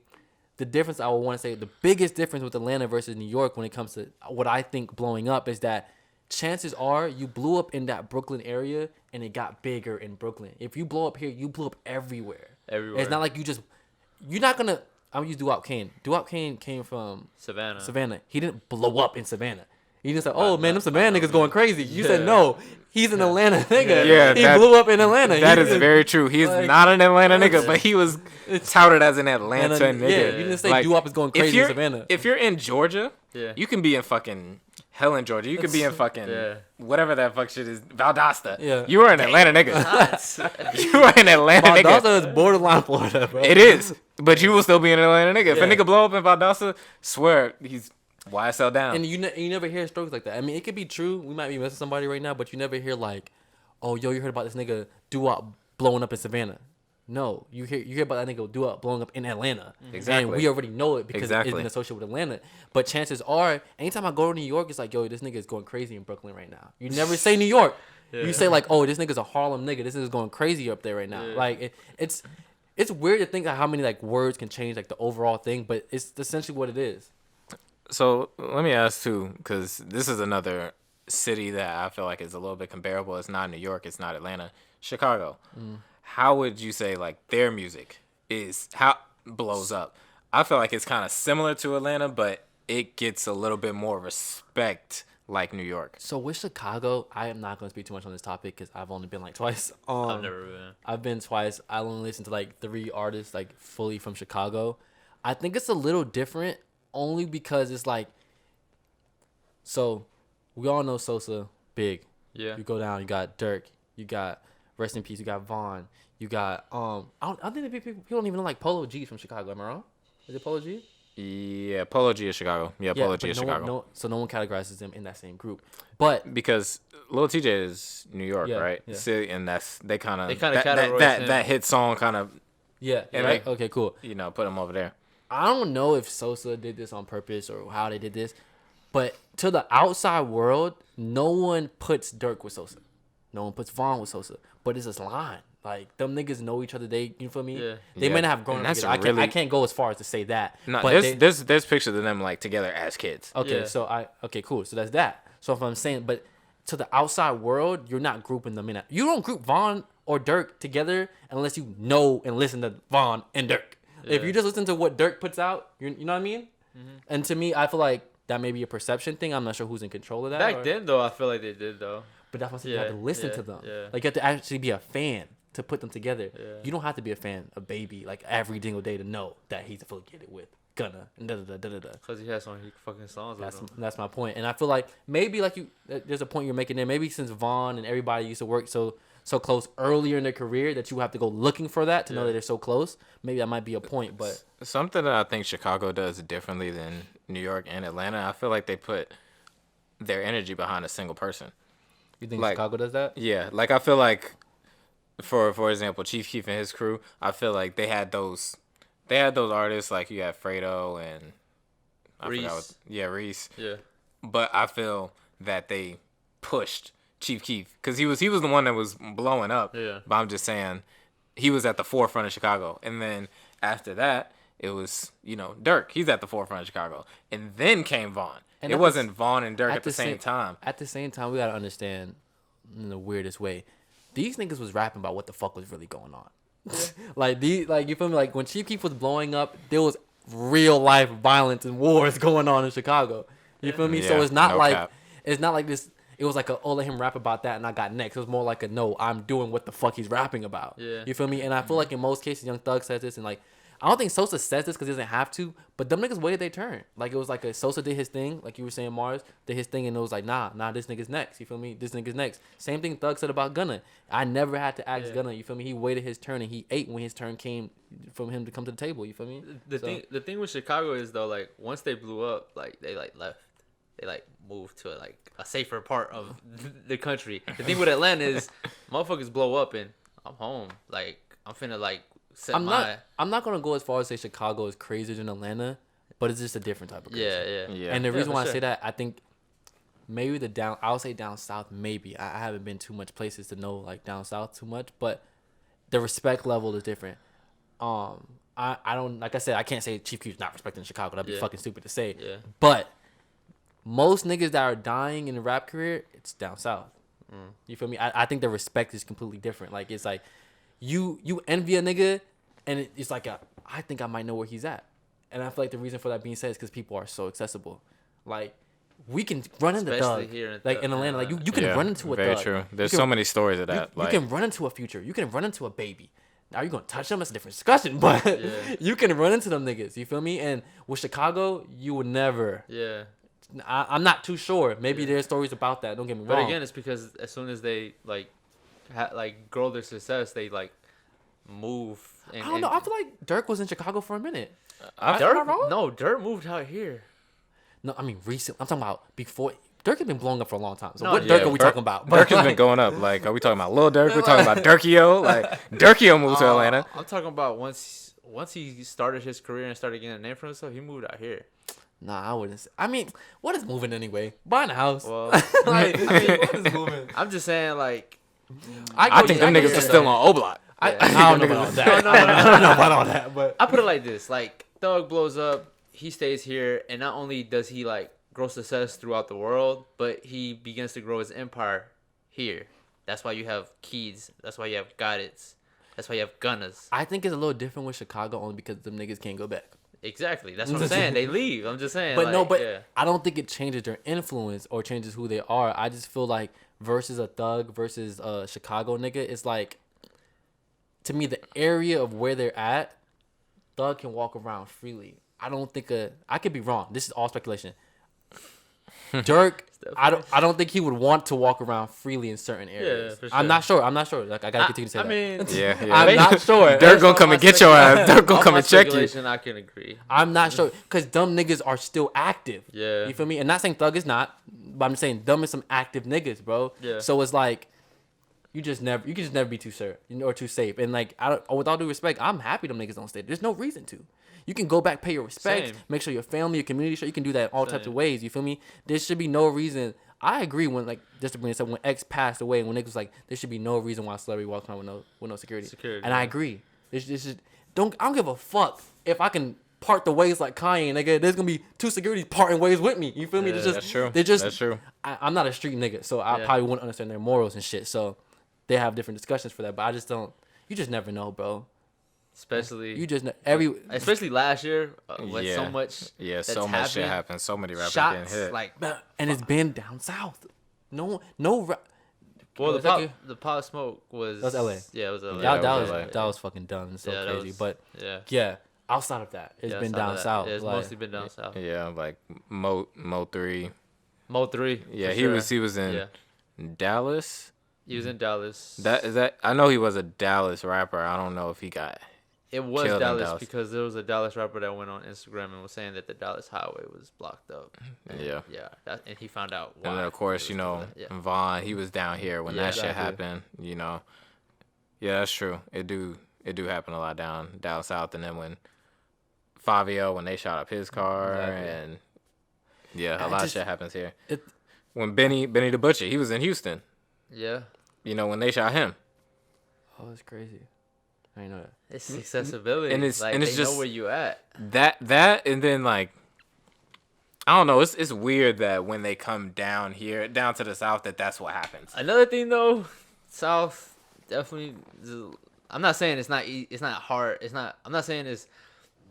the difference I would want to say, the biggest difference with Atlanta versus New York when it comes to what I think blowing up is that chances are you blew up in that Brooklyn area and it got bigger in Brooklyn. If you blow up here, you blew up everywhere. Everywhere. It's not like you're not gonna. I'm gonna use Doo-Wop Kane. Doo-Wop Kane came from Savannah. He didn't blow up in Savannah. He didn't say, "Oh man, them Savannah niggas going crazy." You said no. He's an Atlanta nigga. Yeah, he that- blew up in Atlanta. That He is just- very true. He's like- not an Atlanta nigga, but he was touted as an Atlanta And, nigga. yeah, you didn't say Doo-Wop is going if crazy in you're- Savannah. If you're in Georgia, Yeah. you can be in fucking hell in Georgia. You could be in fucking Yeah. whatever that fuck shit is, Valdosta. Yeah. You are an Atlanta nigga. You are an Atlanta nigga. Valdosta is borderline Florida, bro. It is, but you will still be an Atlanta nigga. If a Yeah. nigga blow up in Valdosta, swear he's YSL down. And you never hear stories like that. I mean, it could be true. We might be missing somebody right now, but you never hear like, "Oh, yo, you heard about this nigga Doo-Wop blowing up in Savannah." No, you hear about that nigga Doo-Wop blowing up in Atlanta. Exactly. And we already know it because Exactly. it's been associated with Atlanta. But chances are, anytime I go to New York, it's like, "Yo, this nigga is going crazy in Brooklyn right now." You never say New York. You say like, "Oh, this nigga's a Harlem nigga. This nigga's going crazy up there right now." Like it's weird to think of how many like words can change like the overall thing, but it's essentially what it is. So let me ask too, because this is another city that I feel like is a little bit comparable. It's not New York. It's not Atlanta. Chicago. How would you say like their music is how blows up? I feel like it's kind of similar to Atlanta, but it gets a little bit more respect like New York. So with Chicago, I am not going to speak too much on this topic because I've only been like twice. I've never been. I've been twice. I only listened to like 3 artists like fully from Chicago. I think it's a little different only because it's like, so we all know Sosa, big. Yeah. You go down, you got Dirk, you got rest in peace, you got Vaughn, you got I don't think that people don't even know like Polo G's from Chicago. Am I wrong? Is it Polo G? Yeah, Polo G is Chicago. Yeah, Polo G but is no Chicago. so no one categorizes them in that same group. But Because Lil TJ is New York, Yeah, right? yeah. See, and they kind of categorize him. that hit song kind of yeah, And right? they- Okay, cool. put him over there. I don't know if Sosa did this on purpose or how they did this, but to the outside world, no one puts Dirk with Sosa. No one puts Vaughn with Sosa. But it's this line. Like, them niggas know each other. You feel me? Yeah. They Yeah. may not have grown And up that's together. I really- can't go as far as to say that. No, but there's pictures of them like together as kids. okay, Yeah. so okay, cool. So that's that. So if I'm saying, but to the outside world, you're not grouping them in. You don't group Vaughn or Dirk together unless you know and listen to Vaughn and Dirk. If Yeah. you just listen to what Dirk puts out, you know what I mean? Mm-hmm. And to me, I feel like that may be a perception thing. I'm not sure who's in control of that. Back or- then, though, I feel like they did, though. But that's what I'm saying. You have to listen to them. yeah. Like, you have to actually be a fan to put them together. Yeah. You don't have to be a fan of Baby like every single day to know that he's affiliated with Gunna and da-da-da-da-da. Because he has some fucking songs with them. That's my point. And I feel like maybe like there's a point you're making there. Maybe since Vaughn and everybody used to work so close earlier in their career that you have to go looking for that to know Yeah. that they're so close. Maybe that might be a point, but Something that I think Chicago does differently than New York and Atlanta, I feel like they put their energy behind a single person. you think like- Chicago does that? Yeah, like I feel like, for example, Chief Keef and his crew, I feel like they had those artists like you had Fredo and I Reese. forgot Reese. Yeah. But I feel that they pushed Chief Keef because he was the one that was blowing up. Yeah. But I'm just saying, he was at the forefront of Chicago, and then after that, it was Dirk. He's at the forefront of Chicago, and then came Vaughn. And It at the wasn't Vaughn and Dirk at the same same time. At the same time, we gotta understand in the weirdest way, these niggas was rapping about what the fuck was really going on. like you feel me? Like when Chief Keef was blowing up, there was real life violence and wars going on in Chicago. You feel me? So Yeah, it's not no like cap. it's not like this. It was like let him rap about that and I got next. It was more like no, I'm doing what the fuck he's rapping about. Yeah. You feel me? And I feel like in most cases, Young Thug says this, and like I don't think Sosa says this because he doesn't have to, but them niggas waited their turn. Like, it was like Sosa did his thing, like you were saying, Mars did his thing, and it was like, nah, this nigga's next. You feel me? This nigga's next. Same thing Thug said about Gunna. I never had to ask Gunna. You feel me? He waited his turn, and he ate when his turn came from him to come to the table. You feel me? The thing with Chicago is though, like once they blew up, like they like left, they like moved to like a safer part of the country. The thing with Atlanta is, motherfuckers blow up and I'm home. Like I'm finna like. I'm not gonna go as far as say Chicago is crazier than Atlanta, but it's just a different type of crazy. Yeah. And the reason why I say that, I think maybe I'll say down south, maybe. I haven't been too much places to know like down south too much, but the respect level is different. I don't, like I said, I can't say Chief Keef's not respecting Chicago. That'd be fucking stupid to say. Yeah. But most niggas that are dying in the rap career, it's down south. You feel me? I think the respect is completely different. Like it's like you envy a nigga, and it's like I think I might know where he's at. And I feel like the reason for that being said is because people are so accessible. Like, we can run into Especially Thug. here Like, in Atlanta, like, you can run into a very Thug. true. There's so many stories of that. You can run into a Future. You can run into a Baby. Now, you're going to touch them? That's a different discussion. But you can run into them niggas. You feel me? And with Chicago, you would never. Yeah. I'm not too sure. Maybe there's stories about that. Don't get me wrong. But again, it's because as soon as they, like, grow their success, they, like, move. I don't know. I feel like Dirk was in Chicago for a minute. Dirk moved out here. No, I mean recent. I'm talking about before. Dirk has been blowing up for a long time. So No, what yeah, Dirk are we talking about? Dirk has been going up. Like, are we talking about Lil Dirk? We're talking about Dirkio. Like, Dirkio moved to Atlanta. I'm talking about once he started his career and started getting a name for himself, he moved out here. Nah, I wouldn't say. I mean, what is moving anyway? Buying a house. Well, Like, what is moving? I'm just saying, like, I think them niggas are still on O-Block. I don't know about that. I don't know about all that. But I put it like this: like, Thug blows up, he stays here, and not only does he like grow success throughout the world, but he begins to grow his empire here. That's why you have Keys. That's why you have Goddess. That's why you have Gunners. I think it's a little different with Chicago only because them niggas can't go back. Exactly. That's what I'm saying. They leave. I'm just saying. But yeah. I don't think it changes their influence or changes who they are. I just feel like versus a Thug versus a Chicago nigga, it's like, to me, the area of where they're at, Thug can walk around freely. I don't think I could be wrong. This is all speculation. Dirk, I don't think he would want to walk around freely in certain areas. Yeah, for sure. I'm not sure. Like, I gotta continue to say that. I mean, Yeah. I'm not sure. Dirk gonna come and get your ass. Dirk gonna on come my and check you. speculation, I can agree. I'm not sure because dumb niggas are still active. Yeah. You feel me? And not saying Thug is not, but I'm saying dumb is some active niggas, bro. Yeah. So it's like you can just never be too sure or too safe. And like, with all due respect, I'm happy them niggas don't stay. There's no reason to. You can go back, pay your respect, Same. make sure your family, your community, you can do that in all types of ways. You feel me? There should be no reason. I agree when, like, just to bring this up, when X passed away, when Nick was like, there should be no reason why a celebrity walks around with no security. And I agree. I don't give a fuck if I can part the ways like Kanye, nigga. There's gonna be two securities parting ways with me. You feel me? That's true. That's true. I'm not a street nigga, so I probably wouldn't understand their morals and shit. So they have different discussions for that, but I just don't. You just never know, bro. Especially especially last year with so much so much shit happened. So many rappers shots getting hit. like, and it's been down south. No. well, the Pop Smoke was That was LA. Yeah, it was LA. That was fucking dumb and so crazy. But yeah, outside of that, it's been down south. It's like, mostly been down south. Yeah, like Mo 3. Mo 3. Yeah, he was in Dallas. He was in Dallas. I know he was a Dallas rapper. I don't know if he got. It was killed in Dallas because there was a Dallas rapper that went on Instagram and was saying that the Dallas highway was blocked up. And and he found out why. And then of course, Vaughn, he was down here when that shit happened. Yeah, that's true. It do happen a lot down south. And then when Fabio, when they shot up his car, and a lot of shit happens here. When Benny the Butcher, he was in Houston. Yeah. When they shot him. Oh, it's crazy. I didn't know that. It's accessibility, and it's they just know where you at. That and then like, I don't know. It's weird that when they come down here, down to the south, that's what happens. Another thing though, South definitely. I'm not saying it's not hard. I'm not saying it's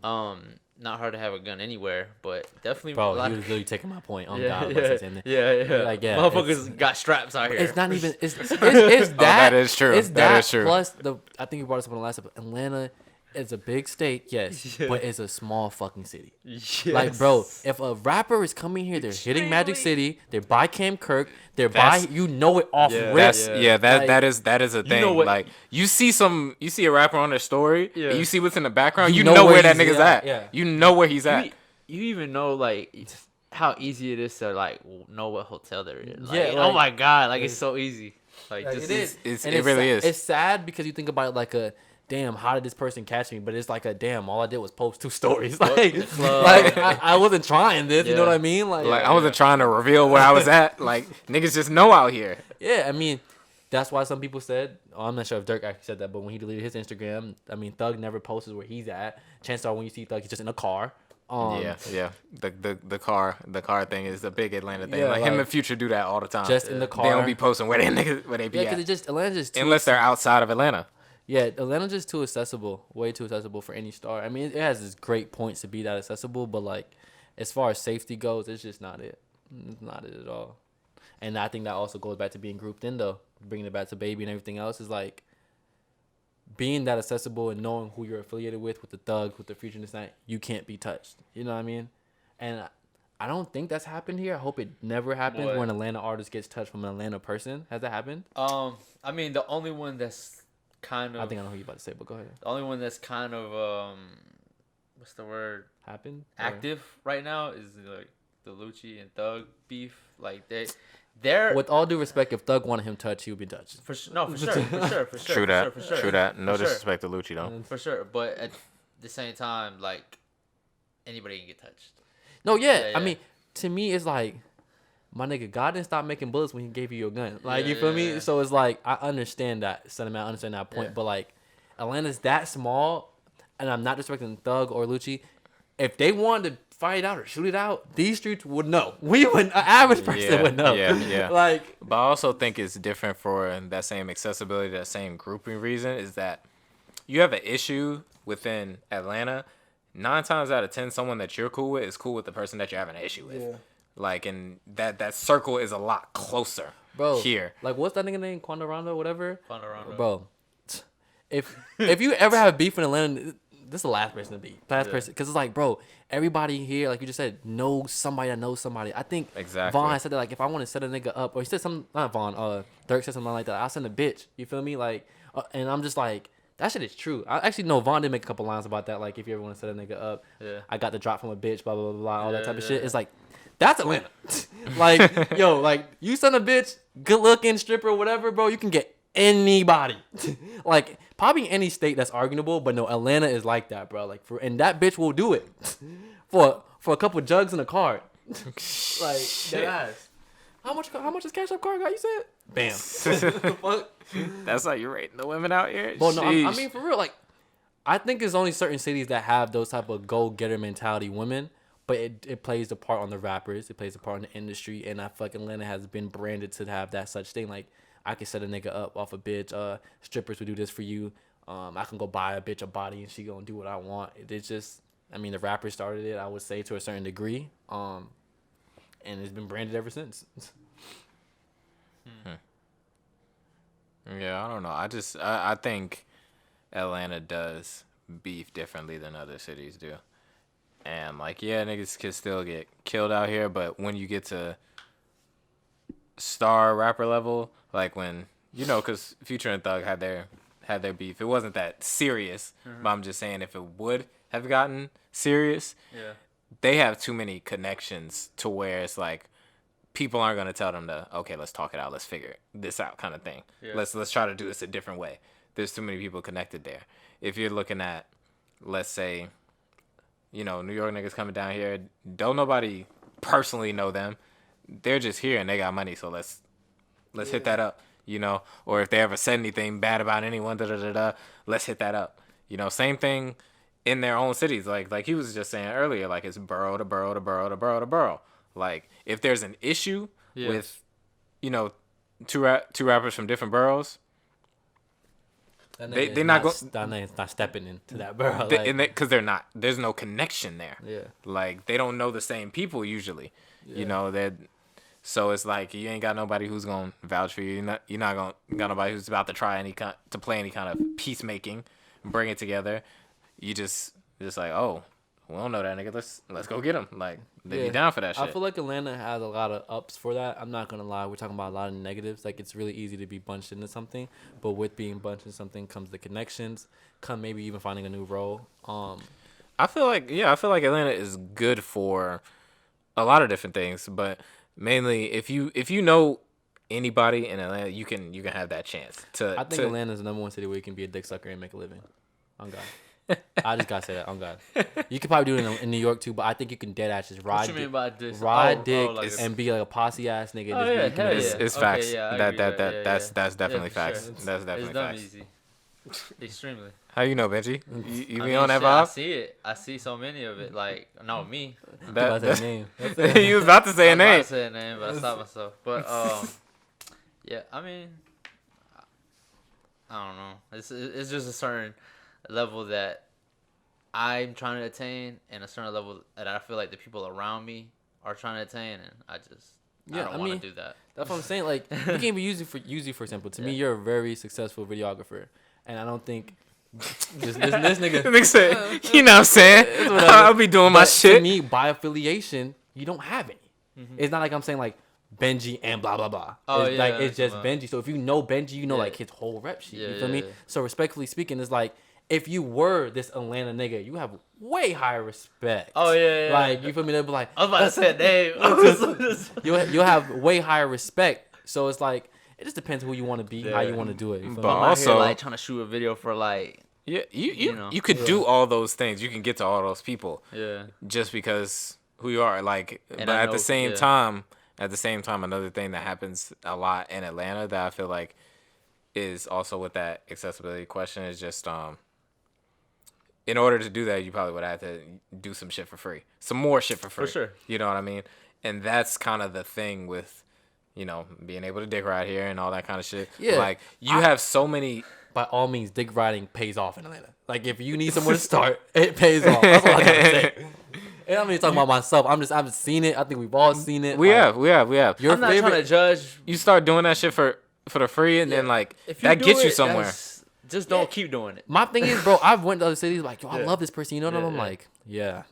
not hard to have a gun anywhere, but definitely. Bro, he was literally taking my point on God. Motherfuckers got straps out here. It's not even. It's that. That is true. It's that is true. Plus, I think you brought this up on the last episode. Atlanta It's a big state, yes, Yeah. but it's a small fucking city. Yes. Like, bro, if a rapper is coming here, they're hitting Magic City, they're by Cam Kirk, they're by, That's- you know it off Yeah. rip. That's Yeah. that Like, that is a thing. know what- Like you see a rapper on their story, Yeah. and you see what's in the background, You you know know where where that he's nigga's at, at. yeah. You know where he's at. You even know like how easy it is to like know what hotel they're in. Like, Yeah, oh like- my god, like it's so easy. Like, Like, just, it is. It's, And it really is. It's sad because you think about it like a damn. How did this person catch me? But it's like a damn. All I did was post 2 stories. Like, like I wasn't trying this. You know Yeah. what I mean? Like, Like I wasn't trying to reveal where I was at. Like niggas just know out here. yeah. I mean, that's why some people said. Oh, I'm not sure if Dirk actually said that, but when he deleted his Instagram, I mean, Thug never posts where he's at. Chances are when you see Thug, he's just in a car. Yeah. The car thing is a big Atlanta thing. Yeah, like him like, and Future do that all the time. just in the car. They don't be posting where they be Yeah, because at. it just Atlanta's just too Unless they're outside of Atlanta. Yeah, Atlanta's just too accessible, way too accessible for any star. I mean, it has its great points to be that accessible, but like, as far as safety goes, it's just not it. It's not it at all. And I think that also goes back to being grouped in, though, bringing it back to Baby and everything else is like being that accessible and knowing who you're affiliated with the Thugs, with the Future, and this night, you can't be touched. You know what I mean? And I don't think that's happened here. I hope it never happens What? where an Atlanta artist gets touched from an Atlanta person. Has that happened? I mean, the only one that's kind of I think I know who you're about to say, but go ahead. the only one that's kind of what's the word, Happened? Or- active right now is like the Lucci and Thug beef. Like they're With all due respect, if Thug wanted him touched, he would be touched. for sure. No, for sure, for sure, for sure. True that. For sure. True that. No For sure. disrespect to Lucci though. For sure, but at the same time, like anybody can get touched. No, Yeah, I yeah. mean, to me, it's like, my nigga, God didn't stop making bullets when he gave you your gun. Like, Yeah, you feel yeah, me? yeah. So it's like, I understand that sentiment, I understand that point, Yeah. but like, Atlanta's that small, and I'm not disrespecting Thug or Lucci. If they wanted to fight it out or shoot it out, these streets would know. We would, an average person would know. Yeah. Like, But I also think it's different for that same accessibility, that same grouping reason is that you have an issue within Atlanta. 9 times out of 10, someone that you're cool with is cool with the person that you're having an issue with. Yeah. Like, and that circle is a lot closer bro, here. like, what's that nigga name? Quando Rondo, whatever? Rondo. Bro, if you ever have beef in Atlanta, this is the last person to beat. Last person. Because it's like, bro, everybody here, like you just said, knows somebody that knows somebody. I think Exactly. Vaughn had said that, like, if I want to set a nigga up, or he said something, not Vaughn, Dirk said something like that, I'll send a bitch. You feel me? Like, and I'm just like, that shit is true. I actually know Vaughn did make a couple lines about that. Like, if you ever want to set a nigga up, Yeah. I got the drop from a bitch, blah, blah, blah, blah, all that Yeah, type of yeah, shit. yeah. It's like, that's Atlanta. Like, yo, like, you send a bitch, good looking, stripper, whatever, bro, you can get anybody. Like, probably any state that's arguable, but no, Atlanta is like that, bro. Like, and that bitch will do it for a couple jugs in a card. Like, dead ass. How much is Cash App card got? You said? Bam. Fuck. That's how you're rating the women out here? Well, no, I Sheesh. mean, for real, like, I think there's only certain cities that have those type of go-getter mentality women, but it plays a part on the rappers. It plays a part in the industry, and I feel like Atlanta has been branded to have that such thing. Like, I can set a nigga up off a bitch. Strippers will do this for you. I can go buy a bitch a body, and she gonna do what I want. It's just, I mean, the rappers started it, I would say, to a certain degree, and it's been branded ever since. Yeah, I don't know. I think Atlanta does beef differently than other cities do. And, like, yeah, niggas can still get killed out here, but when you get to star rapper level, like when, you know, because Future and Thug had their beef. It wasn't that serious, but I'm just saying if it would have gotten serious, Yeah. they have too many connections to where it's like people aren't going to tell them to, okay, let's talk it out, let's figure this out kind of thing. Yeah. Let's try to do this a different way. There's too many people connected there. If you're looking at, let's say, you know, New York niggas coming down here, don't nobody personally know them. They're just here and they got money, so let's hit that up, you know. Or if they ever said anything bad about anyone, let's hit that up. You know, same thing in their own cities. Like he was just saying earlier, like it's borough to borough to borough to borough to borough. Like if there's an issue with, you know, two rappers from different boroughs, They not go- That nigga's not stepping into that barrel. because they're not. There's no connection there. Yeah. Like they don't know the same people usually. You know that. So it's like you ain't got nobody who's gonna vouch for you. You're not gonna got nobody who's about to try to play any kind of peacemaking, bring it together. you just like, oh, we don't know that nigga. Let's go get him. Like they be down for that shit. I feel like Atlanta has a lot of ups for that. I'm not gonna lie. We're talking about a lot of negatives. Like it's really easy to be bunched into something, but with being bunched into something comes the connections, come maybe even finding a new role. I feel like Atlanta is good for a lot of different things, but mainly if you know anybody in Atlanta, you can have that chance to. I think Atlanta's the number one city where you can be a dick sucker and make a living. On God. I just gotta say that. On God. You could probably do it in New York too, but I think you can dead ass just ride What you mean by this? dick like and be like a posse ass nigga. Oh, yeah, hell yeah. It's Okay, facts. yeah, I That's agree with that. that's definitely for facts. sure. That's definitely It's dumb facts. easy. Extremely. How you know, Benji? You I be mean, on that shit, I vibe? see it. I see so many of it. Like, not me. About that name. You was about to say a I was about name. to say a name, but I stopped myself. But yeah, I mean, I don't know. It's just a certain level that I'm trying to attain, and a certain level that I feel like the people around me are trying to attain, and I don't want to do that. That's what I'm saying. Like you can be using for example. To me, you're a very successful videographer, and I don't think this nigga. Nigga said, you know what I'm saying? I'll be doing my But shit. To me, by affiliation, you don't have any. It's not like I'm saying like Benji and blah blah blah. Oh, It's yeah, like that's it's just about- Benji. So if you know Benji, you know Yeah. like his whole rep sheet. Yeah, You feel me? yeah. So respectfully speaking, it's like if you were this Atlanta nigga, you have way higher respect. Oh, yeah, yeah. Like you feel me? They'll be like, I was about to say a name. you'll have way higher respect. So it's like it just depends who you want to be, how you want to do it. You feel But me? I'm out here, also- like, trying to shoot a video for, like, Yeah, You know. you could do all those things. You can get to all those people yeah. just because who you are. Like, And but I at know- the same yeah. time, another thing that happens a lot in Atlanta that I feel like is also with that accessibility question is just in order to do that, you probably would have to do some shit for free, some more shit for free. For sure. You know what I mean? And that's kind of the thing with, being able to dick ride here and all that kind of shit. Yeah. Like you have so many. By all means, dick riding pays off in Atlanta. Like if you need somewhere to start, it pays off. That's all I gotta say. And I'm not even talking about myself. I've seen it. I think we've all seen it. We Like, have. Your I'm not favorite. trying to judge. You start doing that shit for the free, and then like If you that do gets you it, somewhere. just don't keep doing it. My thing is, bro, I've went to other cities like, yo, I Yeah. love this person. You know what Yeah, I'm yeah. like, yeah.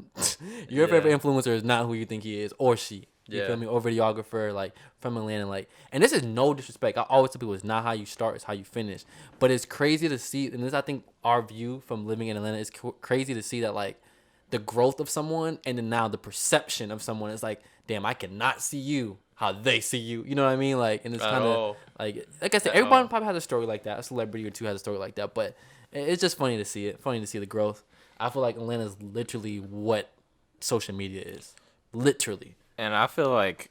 Your favorite influencer is not who you think he is or she. You Yeah. feel me? Or videographer, like from Atlanta, like, and this is no disrespect. I always tell people it's not how you start, it's how you finish. But it's crazy to see, and this I think our view from living in Atlanta is crazy to see that like the growth of someone and then now the perception of someone is like, damn, I cannot see you how they see you. You know what I mean? Like, and it's At kind all. of like I said, At everybody all. probably has a story like that. A celebrity or two has a story like that, but it's just funny to see it. Funny to see the growth. I feel like Atlanta's literally what social media is. Literally. And I feel like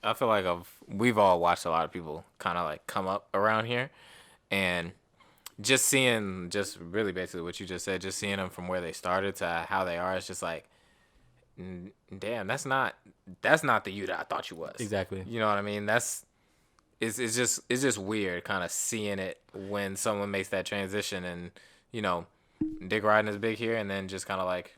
we've all watched a lot of people kind of like come up around here, and just seeing really basically what you just said, just seeing them from where they started to how they are, it's just like, damn, that's not the you that I thought you was. Exactly. You know what I mean? It's just weird kind of seeing it when someone makes that transition, and dick riding is big here, and then just kind of like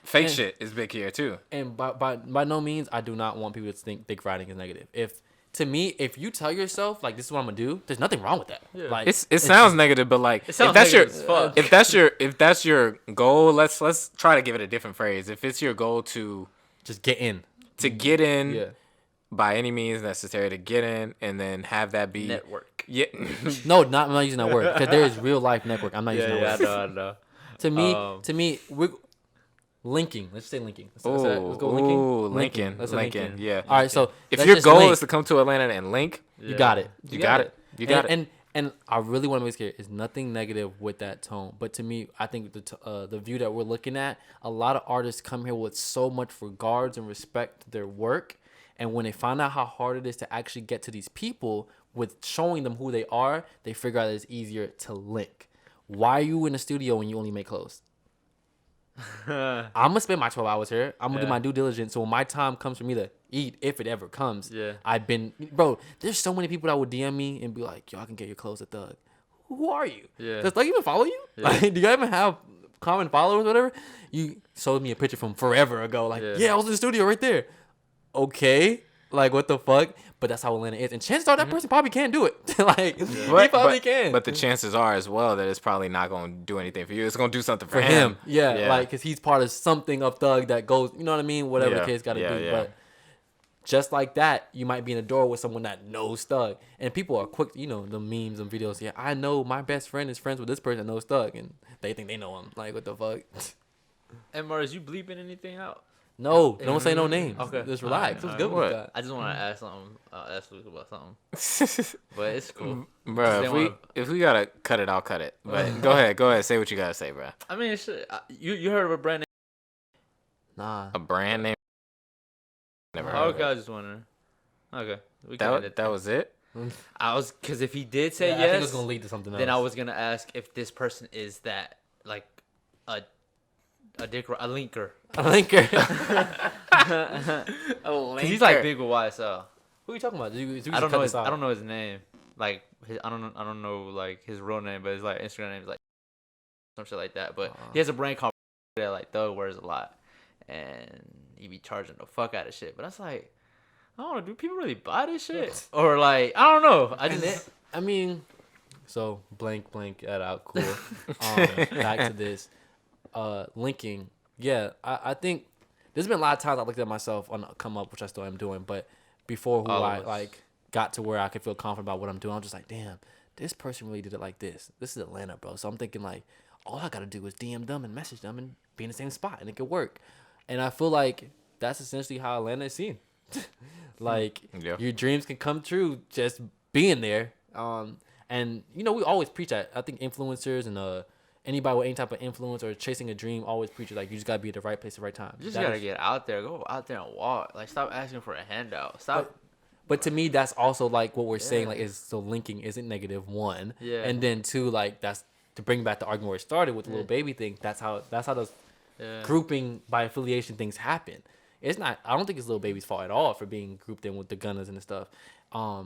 fake shit is big here too. And by no means, I do not want people to think dick riding is negative. If you tell yourself like this is what I'm gonna do, there's nothing wrong with that. Yeah. Like It sounds negative, but like if sounds that's negative as fuck. if that's your goal, let's try to give it a different phrase. If it's your goal to just get in. get in Yeah. by any means necessary to get in, and then have that be Network. Yeah. No, I'm not using that word because there is real life network. I'm not using that word. I know. To me, we're linking. Let's say linking. Let's go linking. Ooh, Lincoln. Let's say Lincoln. Yeah. All right. So If let's your just goal link. is to come to Atlanta and link, You got it. You got it. You got it. And I really want to make it clear, it's nothing negative with that tone. But to me, I think the view that we're looking at, a lot of artists come here with so much regards and respect to their work. And when they find out how hard it is to actually get to these people with showing them who they are, they figure out that it's easier to link. Why are you in the studio when you only make clothes? I'm gonna spend my 12 hours here. I'm gonna do my due diligence. So when my time comes for me to eat, if it ever comes, bro. There's so many people that would DM me and be like, "Yo, I can get your clothes at Thug." Who are you? Yeah. Does Thug even follow you? Yeah. Like, do you even have common followers, or whatever? You showed me a picture from forever ago. Like, yeah, I was in the studio right there. Okay, like what the fuck? but that's how Atlanta is. And chances are that person probably can't do it. Like, he But, probably can. But the chances are as well that it's probably not going to do anything for you. It's going to do something for him. Yeah, Yeah. like, because he's part of something of Thug that goes, you know what I mean? Whatever the case got to be. But just like that, you might be in a door with someone that knows Thug. And people are quick, you know, the memes and videos. Yeah, I know my best friend is friends with this person that knows Thug. And they think they know him. Like, what the fuck? And Mars, you bleeping anything out? No, don't say no names. Okay. Just relax. What's good What? with that? I just want to ask something. Ask Luke about something. But it's cool. Bro, if we got to cut it, I'll cut it. But go ahead. Say what you got to say, bro. I mean, shit, you heard of a brand name? Nah. A brand name? Never heard of Okay, it. I was just wondering. Okay. That was it? Because if he did say I think it was yes, going to lead to something else. then I was going to ask if this person is that, like, a linker. A linker. Because he's like big with YSL. Who are you talking about? I don't know his name. Like I don't know like his real name, but his like Instagram name is like some shit like that. But he has a brand called that like Thug wears a lot, and he be charging the fuck out of shit. But that's like, I don't know, do people really buy this shit? Or like, I don't know. I mean, so blank that out. Cool. Back to this. Linking. Yeah, I think there's been a lot of times I looked at myself on come up, which I still am doing, but before I like got to where I could feel confident about what I'm doing, I'm just like, damn, this person really did it like this. This is Atlanta, bro. So I'm thinking like, all I gotta do is DM them and message them and be in the same spot and it could work. And I feel like that's essentially how Atlanta is seen. Like your dreams can come true just being there. And you know, we always preach that. I think influencers and anybody with any type of influence or chasing a dream always preaches like you just gotta be at the right place at the right time. You just gotta get out there, go out there and walk. Like stop asking for a handout. Stop. But to me, that's also like what we're saying. Like, is so linking isn't negative one, and then two, like that's to bring back the argument where it started with the little baby thing. That's how those grouping by affiliation things happen. It's not. I don't think it's Lil Baby's fault at all for being grouped in with the Gunners and stuff. I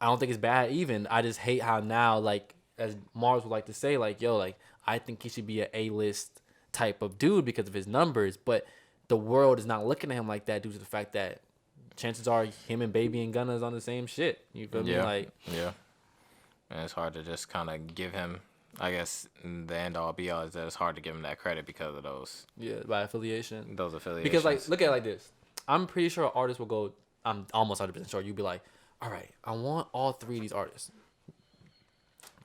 don't think it's bad even. I just hate how now, like as Mars would like to say, like yo, like I think he should be an A-list type of dude because of his numbers, but the world is not looking at him like that due to the fact that chances are him and Baby and Gunna is on the same shit. You feel me? Like, yeah. And it's hard to just kind of give him, I guess, the end all be all is that it's hard to give him that credit because of those. Yeah, by affiliation. Those affiliations. Because, like, look at it like this. I'm pretty sure an artist will go, I'm almost 100% sure. You'll be like, all right, I want all three of these artists.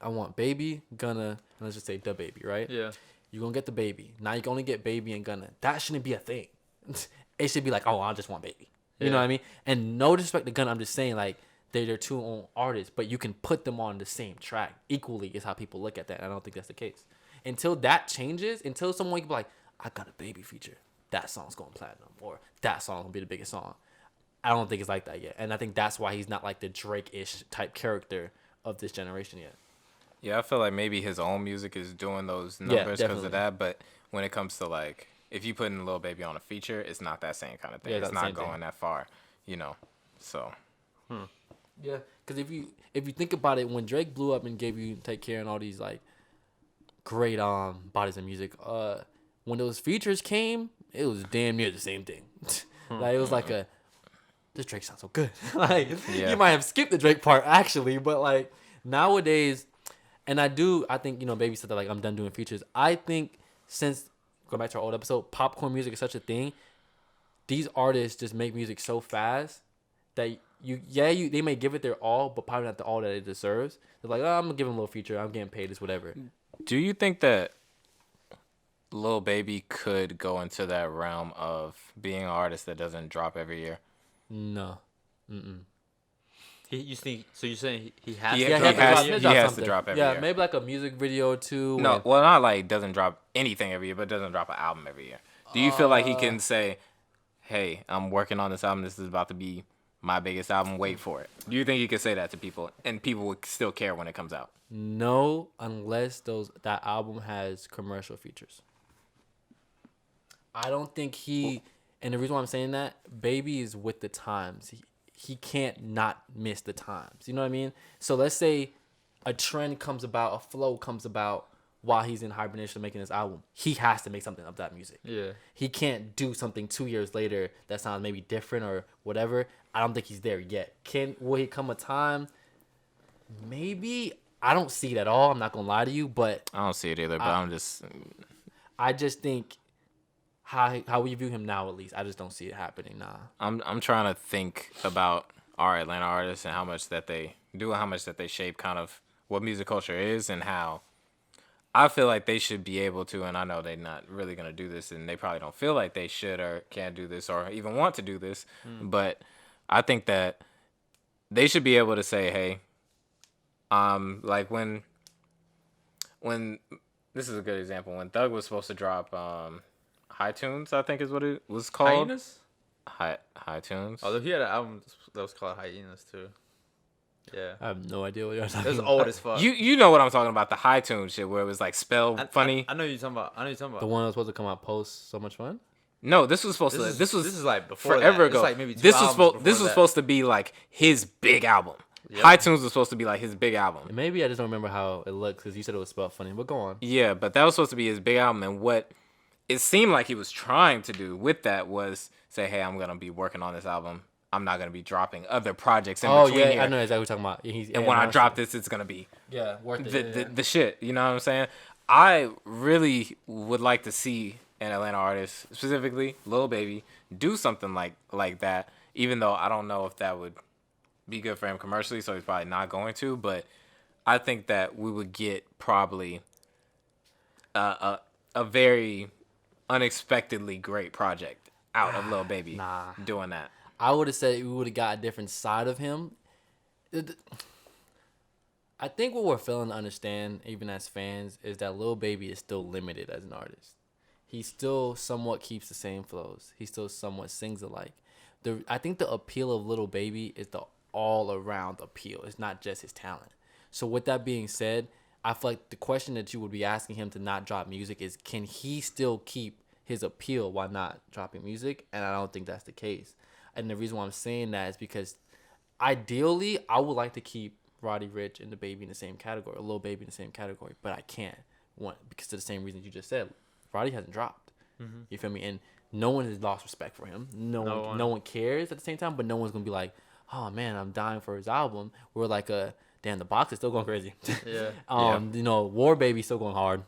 I want Baby, Gunna, and let's just say the Baby, right? Yeah. You're going to get the Baby. Now you can only get Baby and Gunna. That shouldn't be a thing. It should be like, oh, I just want Baby. You know what I mean? And no disrespect to Gunna, I'm just saying, like, they're two own artists, but you can put them on the same track equally is how people look at that. And I don't think that's the case. Until that changes, until someone can be like, I got a Baby feature, that song's going platinum, or that song will be the biggest song. I don't think it's like that yet. And I think that's why he's not like the Drake-ish type character of this generation yet. Yeah, I feel like maybe his own music is doing those numbers because of that. But when it comes to like, if you put in Lil Baby on a feature, it's not that same kind of thing. It's not going that far, you know. So. Yeah, because if you think about it, when Drake blew up and gave you Take Care and all these like great bodies of music, when those features came, it was damn near the same thing. Like it was like this Drake sounds so good. Like you might have skipped the Drake part actually, but like nowadays. And I think, you know, Baby said that, like, I'm done doing features. I think since, go back to our old episode, popcorn music is such a thing, these artists just make music so fast that they may give it their all, but probably not the all that it deserves. They're like, oh, I'm going to give him a little feature. I'm getting paid. It's whatever. Do you think that Lil Baby could go into that realm of being an artist that doesn't drop every year? No. Mm-mm. You think? So you're saying he has? He to has to drop every year. Yeah, maybe like a music video or two. No, well, not like doesn't drop anything every year, but doesn't drop an album every year. Do you feel like he can say, "Hey, I'm working on this album. This is about to be my biggest album. Wait for it." Do you think he could say that to people, and people would still care when it comes out? No, unless that album has commercial features. I don't think and the reason why I'm saying that, Baby is with the times. He can't not miss the times. You know what I mean? So let's say a trend comes about, a flow comes about, while he's in hibernation making this album, he has to make something of that music. Yeah. He can't do something 2 years later that sounds maybe different or whatever. I don't think he's there yet. Will he come a time? Maybe. I don't see it at all. I'm not gonna lie to you, but I don't see it either. But I just think how we view him now, at least, I just don't see it happening. Nah. I'm trying to think about our Atlanta artists and how much that they do and how much that they shape kind of what music culture is and how I feel like they should be able to, and I know they're not really going to do this and they probably don't feel like they should or can do this or even want to do this, but I think that they should be able to say, hey, like when this is a good example, when Thug was supposed to drop High Tunes, I think is what it was called. Hyenas? High Tunes. Although he had an album that was called Hyenas too. Yeah. I have no idea what you're It talking was about. old as fuck. You know what I'm talking about, the High Tunes shit where it was like spelled funny. I know you're talking about. The one that was supposed to come out post So Much Fun? No, this was supposed to. This is like before forever that. ago. It's like maybe This was supposed to be like his big album. Yep. High Tunes was supposed to be like his big album. Maybe I just don't remember how it looked because you said it was spelled funny. But go on. Yeah, but that was supposed to be his big album, and what it seemed like he was trying to do with that was say, "Hey, I'm gonna be working on this album. I'm not gonna be dropping other projects in between here. I know exactly what you're talking about. And when I drop this, it's gonna be worth the shit. You know what I'm saying? I really would like to see an Atlanta artist, specifically Lil Baby, do something like that. Even though I don't know if that would be good for him commercially, so he's probably not going to. But I think that we would get probably a very unexpectedly great project out of Lil Baby doing that. I would have said we would have got a different side of him. I think what we're failing to understand, even as fans, is that Lil Baby is still limited as an artist. He still somewhat keeps the same flows. He still somewhat sings alike. I think the appeal of Lil Baby is the all-around appeal. It's not just his talent. So with that being said, I feel like the question that you would be asking him to not drop music is, can he still keep his appeal while not dropping music? And I don't think that's the case. And the reason why I'm saying that is because ideally, I would like to keep Roddy Ricch and the Baby in the same category, Lil Baby in the same category, but I can't. One, because of the same reasons you just said. Roddy hasn't dropped. Mm-hmm. You feel me? And no one has lost respect for him. No one cares at the same time, but no one's gonna be like, oh man, I'm dying for his album. We're like, damn, the box is still going crazy. Yeah. You know, War Baby still going hard.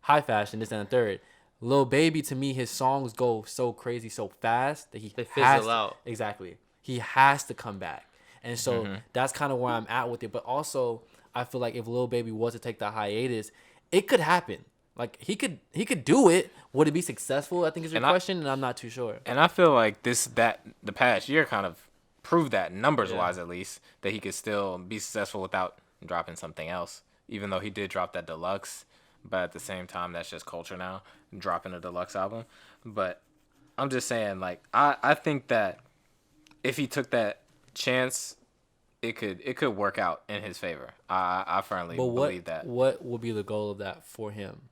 High Fashion, this and the third. Lil Baby, to me, his songs go so crazy, so fast that they fizzle out. Exactly. He has to come back. And so that's kind of where I'm at with it. But also, I feel like if Lil Baby was to take that hiatus, it could happen. Like, he could do it. Would it be successful? I think is your question, and I'm not too sure. And I feel like the past year kind of proved that, numbers-wise at least, that he could still be successful without dropping something else. Even though he did drop that deluxe, but at the same time, that's just culture now, dropping a deluxe album. But I'm just saying, like, I think that if he took that chance, it could work out in his favor. I firmly believe that. What would be the goal of that for him?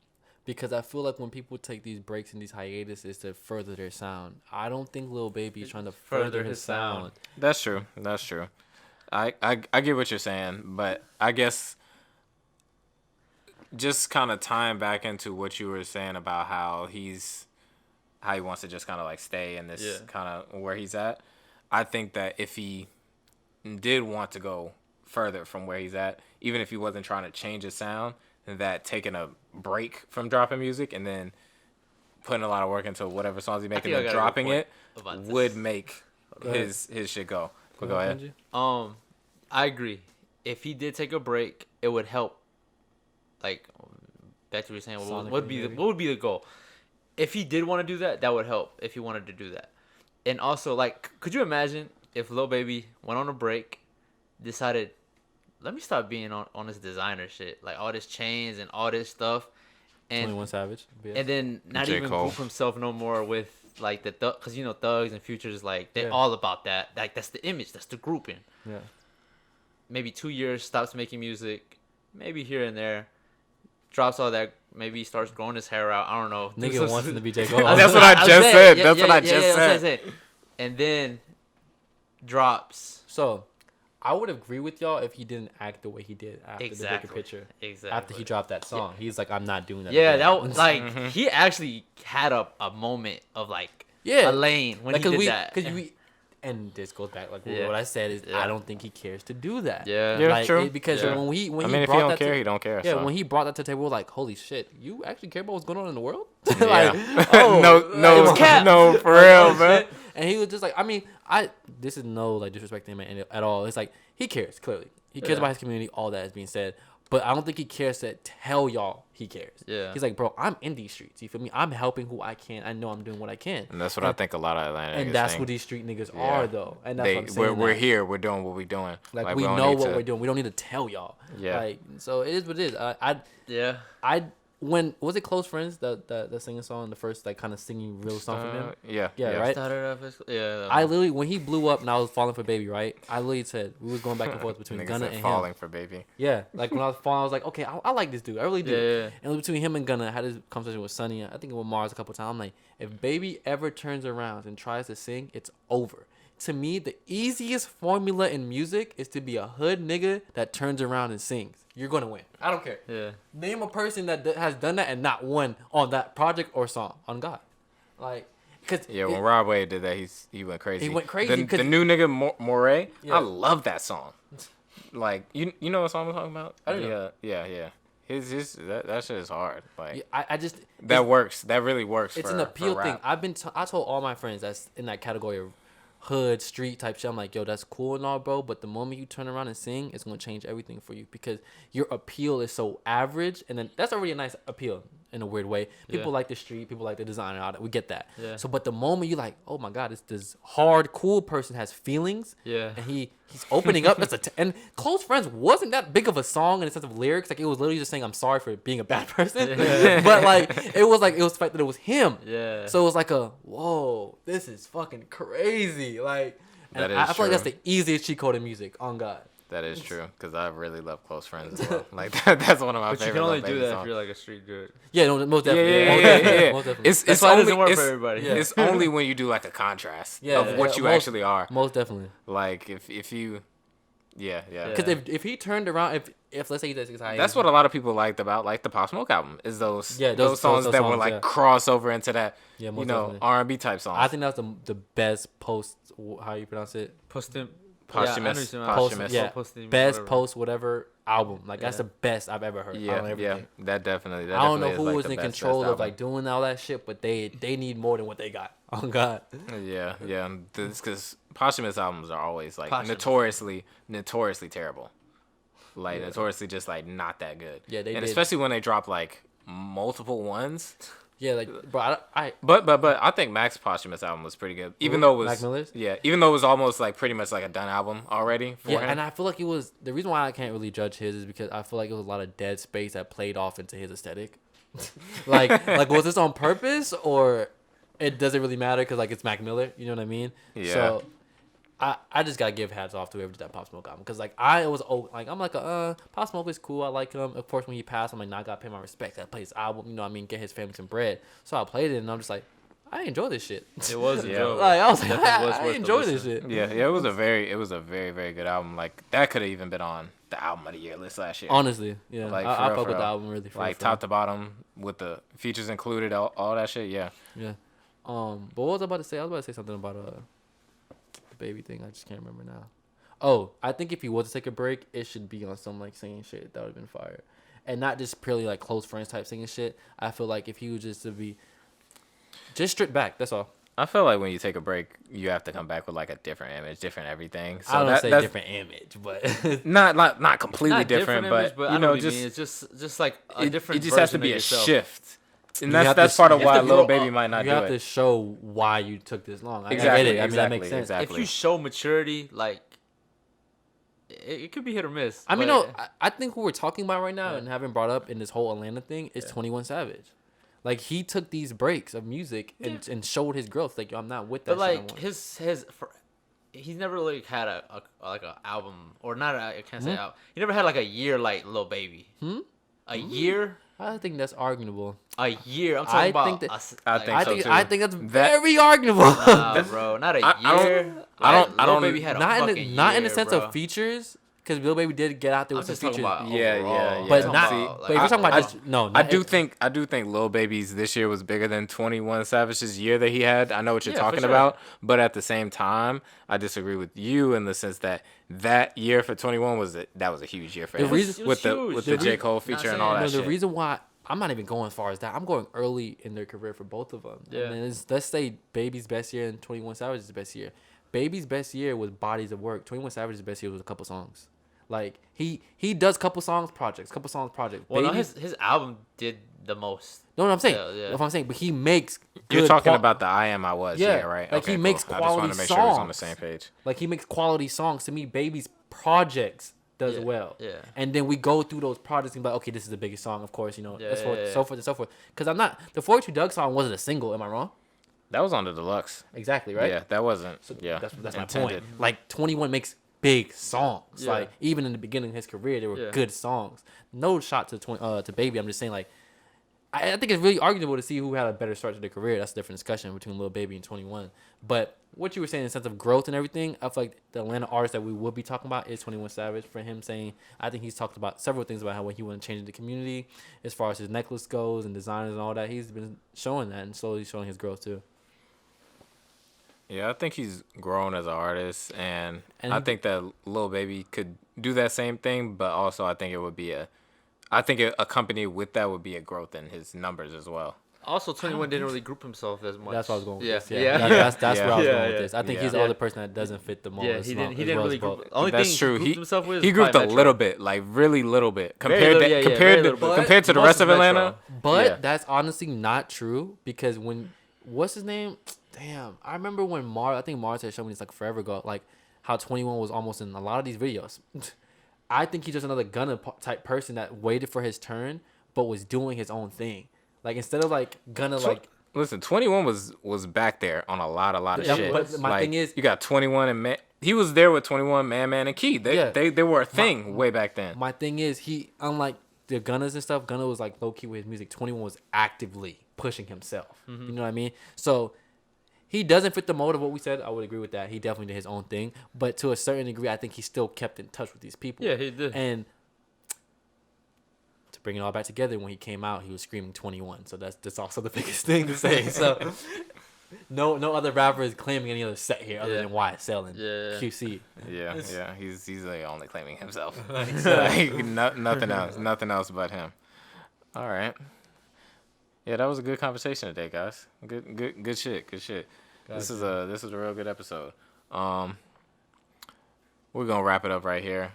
Because I feel like when people take these breaks and these hiatuses to further their sound, I don't think Lil Baby is trying to further his sound. That's true. I get what you're saying, but I guess just kind of tying back into what you were saying about how he wants to just kind of like stay in this kind of where he's at. I think that if he did want to go further from where he's at, even if he wasn't trying to change his sound, that taking a break from dropping music and then putting a lot of work into whatever songs he's making and dropping it would make his shit go. But go ahead. I agree. If he did take a break, it would help. Like, back to what you were saying, what would be the goal? If he did want to do that, that would help. If he wanted to do that, and also, like, could you imagine if Lil Baby went on a break, decided, let me stop being on this designer shit, like all this chains and all this stuff, and 21 Savage, and then not J. even Cole. group himself no more with like the because you know Thugs and Futures, like they're all about that. Like that's the image, that's the grouping. Yeah. Maybe 2 years, stops making music, maybe here and there, drops all that. Maybe starts growing his hair out. I don't know. Nigga wants him to be J. Cole. That's what I just said. That's what I just said. And then drops. So, I would agree with y'all if he didn't act the way he did after the bigger picture. Exactly. After he dropped that song, he's like, I'm not doing that. Yeah, again. that was like he actually had a moment of like a lane when he did that. Because we, and this goes back like Yeah. what I said is Yeah. I don't think he cares to do that. Yeah. Yeah, like, true. Because Yeah. when he I brought mean, if he don't that care, to, he don't care. yeah, so. when he brought that to the table, we're like, holy shit, you actually care about what's going on in the world? Yeah. like, oh, no, like, cap. no, for real, man. And he was just like, I mean, this is no like disrespect to him at all. It's like he cares clearly. He cares about his community. All that is being said, but I don't think he cares to tell y'all he cares. Yeah. He's like, bro, I'm in these streets. You feel me? I'm helping who I can. I know I'm doing what I can. And that's what I think a lot of Atlanta niggas And that's think. what these street niggas Yeah. are though. And that's what I'm saying. We're that. here. We're doing what we're doing. Like we don't know need what to- we're doing. We don't need to tell y'all. Yeah. Like so, it is what it is. I when was it Close Friends that singing song, the first like kind of singing real song from him? Yeah. Yeah, right. Yeah. I literally when he blew up and I was falling for Baby, right? I literally said we was going back and forth between Niggas Gunna said and falling him. for baby. Yeah, like when I was falling, I was like, okay, I like this dude, I really do. Yeah. And between him and Gunna, I had this conversation with Sonny. I think with Mars a couple times. I'm like, if Baby ever turns around and tries to sing, it's over. To me, the easiest formula in music is to be a hood nigga that turns around and sings. You're gonna win. I don't care. Yeah. Name a person that has done that and not won on that project or song. On God, like, cause Yeah, when Rob Wade did that, he went crazy. He went crazy, The new nigga Moray, Yeah. I love that song. Like you know what song I'm talking about? I don't know. Yeah. His that shit is hard. Like yeah, I just that works. That really works. it's for, an appeal for thing. rap. I told all my friends that's in that category of hood street type shit. I'm like, yo, that's cool and all, bro, but the moment you turn around and sing, it's gonna change everything for you because your appeal is so average, and then that's already a nice appeal in a weird way. People like the street, people like the designer, all that. We get that. Yeah. So, but the moment you like, oh my god, it's this hard cool person has feelings. Yeah. And he's opening up. And Close Friends wasn't that big of a song in the sense of lyrics. Like it was literally just saying I'm sorry for being a bad person. Yeah. But like it was the fact that it was him. Yeah. So it was like whoa, this is fucking crazy. Like, and That is I feel like that's true. the easiest cheat code in music. On God. That is true because I really love Close Friends as well. Like that's one of my But you favorite. can only Lil do Baby that if songs. you're like a street dude. Yeah, no, most definitely. Yeah, Most yeah, definitely. yeah. Most definitely. It's why it only doesn't work for it's- everybody. Yeah. It's only when you do like a contrast Yeah, of what you most- actually are. Most definitely. Like if you, yeah. Because if he turned around, if let's say he does That's what a lot of people liked about like the Pop Smoke album is those those songs that were songs, like yeah. crossover into that Yeah, most you know definitely. R&B type songs. I think that's the best post. How you pronounce it? Posthumous. Yeah, Posthumous. Yeah, Posthumous, best whatever. post whatever album. Like that's Yeah. the best I've ever heard. Yeah, on yeah, everything. that definitely. I don't know is, who like, was the in best control of album. like doing all that shit, but they need more than what they got. Oh God. Yeah, because posthumous albums are always like Posthumous. notoriously terrible. Like notoriously just like not that good. Yeah, they and did. especially when they drop like multiple ones. Yeah, like bro, I But I think Mac's posthumous album was pretty good, even though it was Mac Miller's? even though it was almost like pretty much like a done album already for yeah, him. and I feel like it was the reason why I can't really judge his is because I feel like it was a lot of dead space that played off into his aesthetic. like was this on purpose or it doesn't really matter because like it's Mac Miller, you know what I mean? Yeah. So I just gotta give hats off to whoever did that Pop Smoke album because like I'm like Pop Smoke is cool, I like him. Of course when he passed I'm like I gotta pay my respects. I play his album, you know what I mean, get his family some bread. So I played it and I'm just like I enjoy this shit. It was Yeah. enjoyable. Like I was like Definitely was I worth the enjoy this listen. shit. yeah, it was a very very good album. Like that could have even been on the album of the year list last year. Honestly, yeah, Like, I for fuck real, with for the real. album really. Like top to bottom with the features included, all that shit. Yeah. Yeah. But what was I about to say? I was about to say something about the Baby thing. I just can't remember now. Oh, I think if he was to take a break, it should be on some like singing shit that would have been fire, and not just purely like Close Friends type singing shit. I feel like if he was just to be just stripped back, that's all. I feel like when you take a break, you have to come back with like a different image, different everything. So I don't say that's different image, but not completely Not different, image, but I you know know, what you just mean. It's just like a different. it just has to version be of a yourself. shift, and You have that's to- part of you why have to Lil grow Baby up. might not you do have it. to show why you took this long. I Exactly, get it. I mean, that makes exactly, sense. exactly. If you show maturity, like it could be hit or miss. I mean, but- no, I think who we're talking about right now and having brought up in this whole Atlanta thing is 21 Savage. Like he took these breaks of music and showed his growth. Like yo, I'm not with that. But shit no like more. he's never really had a like a album or not. I can't say Hmm? album. He never had like a year like Lil Baby. A year I think that's arguable. A year. I'm talking about. think that- I think that's very arguable. Nah, bro, not a year. I don't- Baby had a not fucking in the year, sense bro. of features, because Lil Baby did get out there I'm with some just talking features. about Yeah, overall. yeah. But I'm not. talking about, But if you're talking about just no, I do think Lil Baby's this year was bigger than 21 Savage's year that he had. I know what you're Yeah, for talking sure. about, but at the same time, I disagree with you in the sense that year for 21 was a huge year for The him. reason- with the huge. with The the J. Cole feature and all saying- that No, the shit. reason why I'm not even going as far as that. I'm going early in their career for both of them. Yeah. I mean, let's say Baby's best year and 21 Savage's best year. Baby's best year was bodies of work. 21 Savage's best year was a couple songs. Like he does couple songs projects. Well, Baby, no, his album did the most. no, I'm saying. Yeah. That's what I'm saying. But he makes. You're good talking qua- about the I Am I Was, Yeah, right? like, he makes I just wanted quality to make sure we was on the songs. same page. Like he makes quality songs. To me, Baby's projects does Yeah, well. yeah. And then we go through those projects and be like, okay, this is the biggest song, of course, Yeah, so forth and so forth. Because I'm not the 42 Doug song wasn't a single. Am I wrong? That was on the deluxe. Exactly right. Yeah, that wasn't. Yeah, That's my intended. point. Like 21 makes big songs. Yeah. Like even in the beginning of his career, there were Yeah. good songs. No shot to Baby. I'm just saying like. I think it's really arguable to see who had a better start to their career. That's a different discussion between Lil Baby and 21. But what you were saying in the sense of growth and everything, I feel like the Atlanta artist that we would be talking about is 21 Savage. For him saying, I think he's talked about several things about how he want to change the community as far as his necklace goes and designers and all that. He's been showing that and slowly showing his growth too. Yeah, I think he's grown as an artist, and And I think that Lil Baby could do that same thing, but also I think it would be accompanied with that would be a growth in his numbers as well. Also, 21 didn't really group himself as much. That's what I was going with Yeah, this. yeah. That's where I was Yeah, going with yeah. this. I think Yeah. he's the Yeah. other person that doesn't fit the mold. Yeah, as he long- didn't. He as didn't well really as group. both. Only That's thing true. he grouped himself with. He is grouped a probably little Metro. bit, like really little bit Very compared little, to yeah, compared very to little bit. compared to the Most rest of of Metro. Atlanta. But Yeah. that's honestly not true because when what's his name? Damn, I remember when I think Mars had shown me this like forever ago, like how 21 was almost in a lot of these videos. I think he's just another Gunna type person that waited for his turn but was doing his own thing. Like instead of like Gunna like. Listen, 21 was back there on a lot of Yeah, shit. but my Like, thing is- you got 21 and he was there with 21, Man, and Key. Yeah. They were a thing way back then. My thing is he unlike the Gunnas and stuff, Gunna was like low key with his music. 21 was actively pushing himself. Mm-hmm. You know what I mean? So he doesn't fit the mold of what we said. I would agree with that. He definitely did his own thing, but to a certain degree, I think he still kept in touch with these people. Yeah, he did. And to bring it all back together, when he came out, he was screaming 21. So that's also the biggest thing to say. So no other rapper is claiming any other set here other Yeah. than YSL and Yeah. QC. Yeah. He's like only claiming himself. So- Like, nothing else but him. All right. Yeah, that was a good conversation today, guys. Good shit. This is a real good episode. We're gonna wrap it up right here.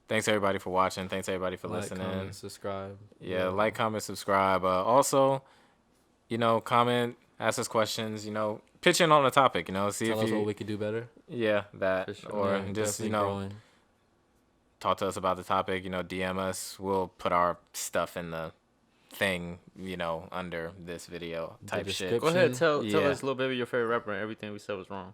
Thanks everybody for watching. Thanks everybody for Like, listening. comment, subscribe. Yeah, like, comment, subscribe. Also, comment, ask us questions. Pitch in on the topic. See Tell if us you what we could do better. that For sure. or Yeah, just definitely growing. talk to us about the topic. DM us. We'll put our stuff in the thing. Under this video type shit. Go ahead, tell Yeah. us, Lil Baby, your favorite rapper, and everything we said was wrong.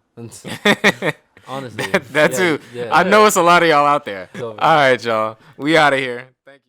Honestly, that yeah, too. yeah. I know it's a lot of y'all out there. So- All right, y'all. We out of here. Thank you.